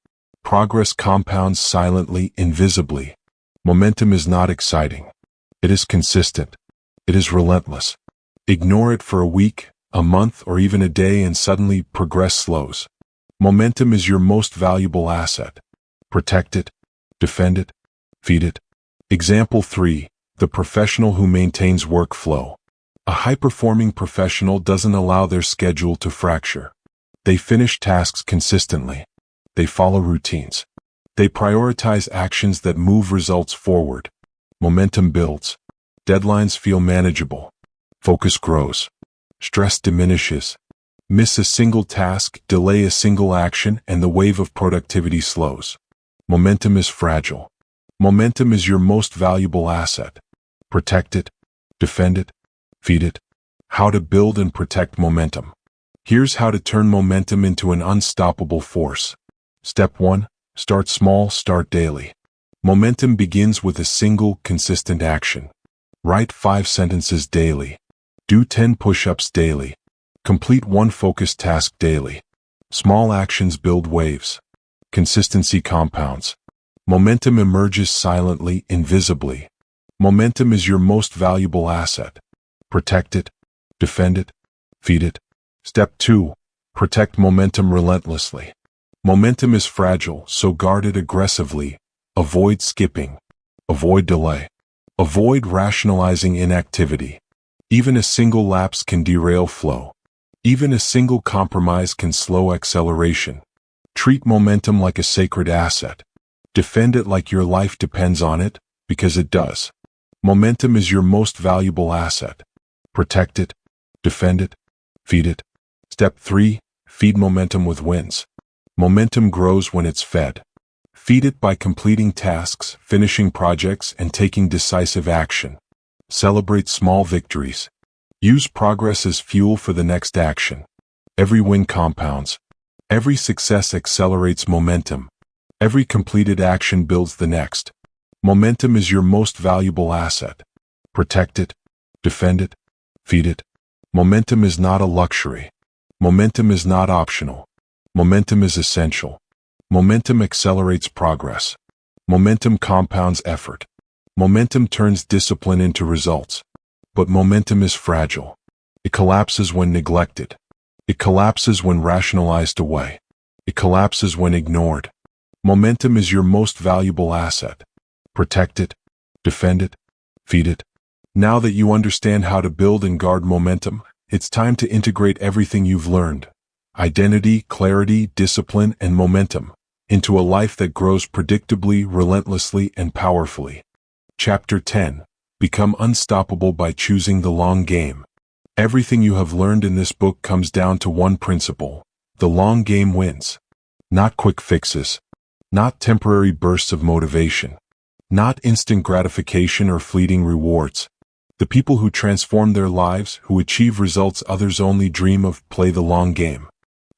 Progress compounds silently, invisibly. Momentum is not exciting. It is consistent. It is relentless. Ignore it for a week, a month, or even a day and suddenly progress slows. Momentum is your most valuable asset. Protect it, defend it, feed it. Example 3. The professional who maintains workflow. A high-performing professional doesn't allow their schedule to fracture. They finish tasks consistently. They follow routines. They prioritize actions that move results forward. Momentum builds. Deadlines feel manageable. Focus grows. Stress diminishes. Miss a single task, delay a single action, and the wave of productivity slows. Momentum is fragile. Momentum is your most valuable asset. Protect it, defend it, feed it. How to build and protect momentum. Here's how to turn momentum into an unstoppable force. Step 1. Start small, start daily. Momentum begins with a single, consistent action. Write 5 sentences daily. Do 10 push-ups daily. Complete one focused task daily. Small actions build waves. Consistency compounds. Momentum emerges silently, invisibly. Momentum is your most valuable asset. Protect it, defend it, feed it. Step 2. Protect momentum relentlessly. Momentum is fragile, so guard it aggressively. Avoid skipping. Avoid delay. Avoid rationalizing inactivity. Even a single lapse can derail flow. Even a single compromise can slow acceleration. Treat momentum like a sacred asset. Defend it like your life depends on it, because it does. Momentum is your most valuable asset. Protect it. Defend it. Feed it. Step 3. Feed momentum with wins. Momentum grows when it's fed. Feed it by completing tasks, finishing projects, and taking decisive action. Celebrate small victories. Use progress as fuel for the next action. Every win compounds. Every success accelerates momentum. Every completed action builds the next. Momentum is your most valuable asset. Protect it. Defend it. Feed it. Momentum is not a luxury. Momentum is not optional. Momentum is essential. Momentum accelerates progress. Momentum compounds effort. Momentum turns discipline into results. But momentum is fragile. It collapses when neglected. It collapses when rationalized away. It collapses when ignored. Momentum is your most valuable asset. Protect it. Defend it. Feed it. Now that you understand how to build and guard momentum, it's time to integrate everything you've learned, identity, clarity, discipline, and momentum, into a life that grows predictably, relentlessly, and powerfully. Chapter 10. Become unstoppable by choosing the long game. Everything you have learned in this book comes down to one principle. The long game wins. Not quick fixes. Not temporary bursts of motivation. Not instant gratification or fleeting rewards. The people who transform their lives, who achieve results others only dream of, play the long game.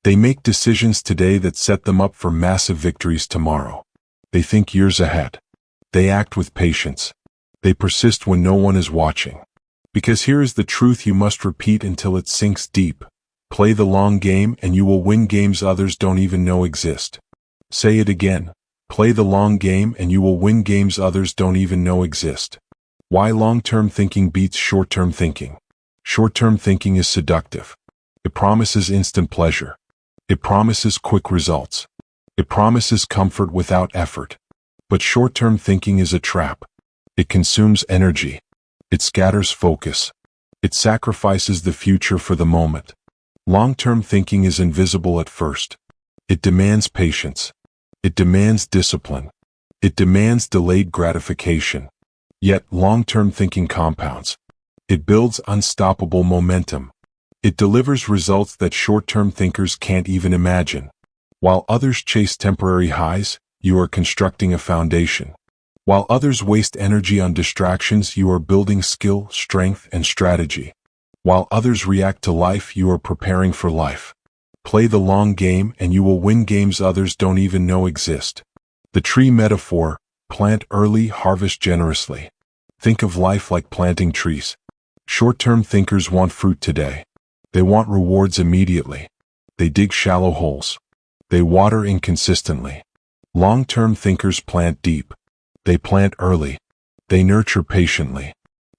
They make decisions today that set them up for massive victories tomorrow. They think years ahead. They act with patience. They persist when no one is watching. Because here is the truth you must repeat until it sinks deep. Play the long game and you will win games others don't even know exist. Say it again. Play the long game and you will win games others don't even know exist. Why long-term thinking beats short-term thinking? Short-term thinking is seductive. It promises instant pleasure. It promises quick results. It promises comfort without effort. But short-term thinking is a trap. It consumes energy. It scatters focus. It sacrifices the future for the moment. Long-term thinking is invisible at first. It demands patience. It demands discipline. It demands delayed gratification. Yet long-term thinking compounds. It builds unstoppable momentum. It delivers results that short-term thinkers can't even imagine. While others chase temporary highs, you are constructing a foundation. While others waste energy on distractions, you are building skill, strength, and strategy. While others react to life, you are preparing for life. Play the long game and you will win games others don't even know exist. The tree metaphor: plant early, harvest generously. Think of life like planting trees. Short-term thinkers want fruit today. They want rewards immediately. They dig shallow holes. They water inconsistently. Long-term thinkers plant deep. They plant early. They nurture patiently.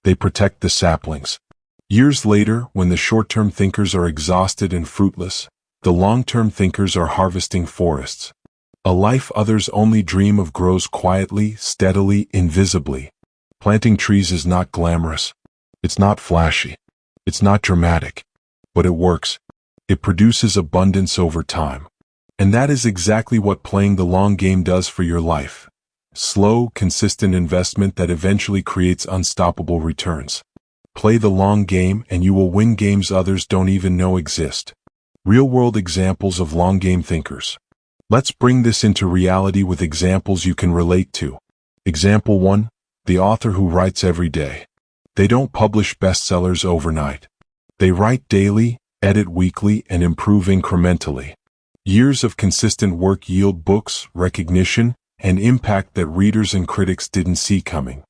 They protect the saplings. Years later, when the short-term thinkers are exhausted and fruitless, the long-term thinkers are harvesting forests. A life others only dream of grows quietly, steadily, invisibly. Planting trees is not glamorous. It's not flashy. It's not dramatic. But it works. It produces abundance over time. And that is exactly what playing the long game does for your life. Slow, consistent investment that eventually creates unstoppable returns. Play the long game and you will win games others don't even know exist. Real-world examples of long-game thinkers. Let's bring this into reality with examples you can relate to. Example 1. The author who writes every day. They don't publish bestsellers overnight. They write daily, edit weekly, and improve incrementally. Years of consistent work yield books, recognition, and impact that readers and critics didn't see coming.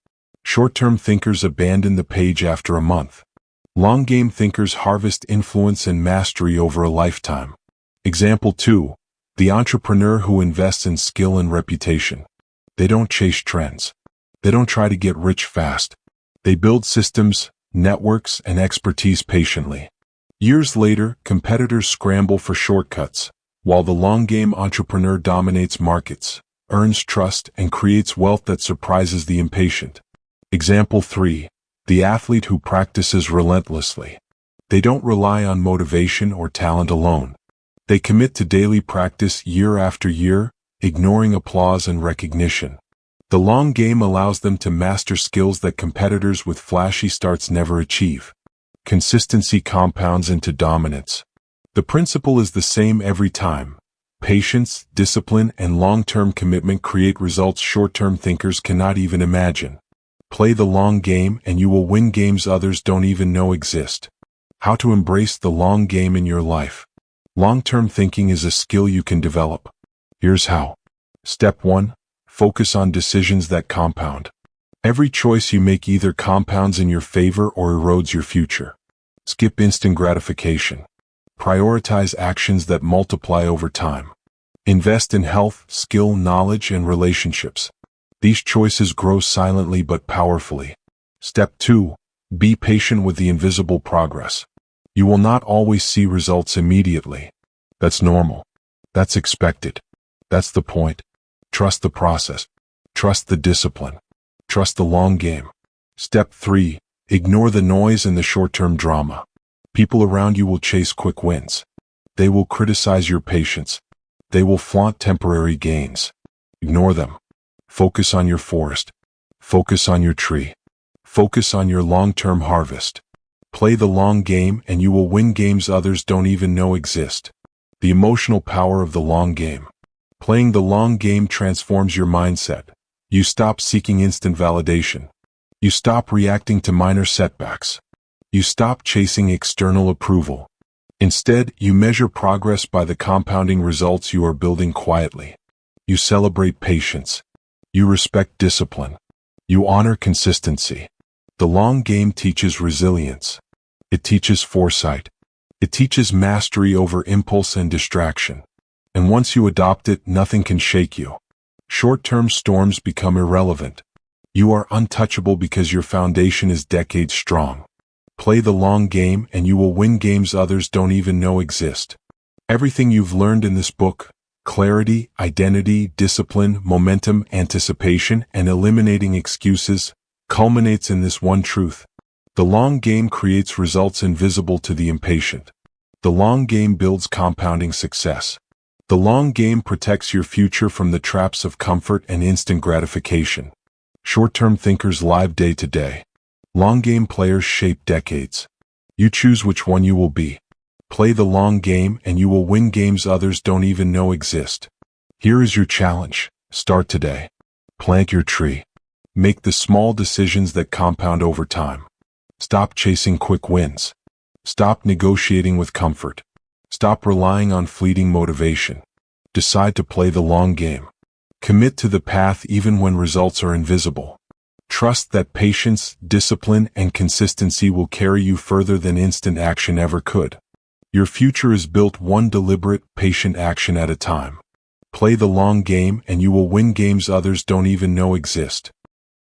Short-term thinkers abandon the page after a month. Long-game thinkers harvest influence and mastery over a lifetime. Example 2. The entrepreneur who invests in skill and reputation. They don't chase trends. They don't try to get rich fast. They build systems, networks, and expertise patiently. Years later, competitors scramble for shortcuts. while the long-game entrepreneur dominates markets, earns trust, and creates wealth that surprises the impatient. Example 3. The athlete who practices relentlessly. They don't rely on motivation or talent alone. They commit to daily practice year after year, ignoring applause and recognition. The long game allows them to master skills that competitors with flashy starts never achieve. Consistency compounds into dominance. The principle is the same every time. Patience, discipline, and long-term commitment create results short-term thinkers cannot even imagine. Play the long game and you will win games others don't even know exist. How to embrace the long game in your life. Long-term thinking is a skill you can develop. Here's how. Step 1. Focus on decisions that compound. Every choice you make either compounds in your favor or erodes your future. Skip instant gratification. Prioritize actions that multiply over time. Invest in health, skill, knowledge, and relationships. These choices grow silently but powerfully. Step 2. Be patient with the invisible progress. You will not always see results immediately. That's normal. That's expected. That's the point. Trust the process. Trust the discipline. Trust the long game. Step 3. Ignore the noise and the short-term drama. People around you will chase quick wins. They will criticize your patience. They will flaunt temporary gains. Ignore them. Focus on your forest. Focus on your tree. Focus on your long-term harvest. Play the long game and you will win games others don't even know exist. The emotional power of the long game. Playing the long game transforms your mindset. You stop seeking instant validation. You stop reacting to minor setbacks. You stop chasing external approval. Instead, you measure progress by the compounding results you are building quietly. You celebrate patience. You respect discipline. You honor consistency. The long game teaches resilience. It teaches foresight. It teaches mastery over impulse and distraction. And once you adopt it, nothing can shake you. Short-term storms become irrelevant. You are untouchable because your foundation is decades strong. Play the long game and you will win games others don't even know exist. Everything you've learned in this book, clarity, identity, discipline, momentum, anticipation, and eliminating excuses, culminates in this one truth. The long game creates results invisible to the impatient. The long game builds compounding success. The long game protects your future from the traps of comfort and instant gratification. Short-term thinkers live day to day. Long game players shape decades. You choose which one you will be. Play the long game and you will win games others don't even know exist. Here is your challenge. Start today. Plant your tree. Make the small decisions that compound over time. Stop chasing quick wins. Stop negotiating with comfort. Stop relying on fleeting motivation. Decide to play the long game. Commit to the path even when results are invisible. Trust that patience, discipline, and consistency will carry you further than instant action ever could. Your future is built one deliberate, patient action at a time. Play the long game and you will win games others don't even know exist.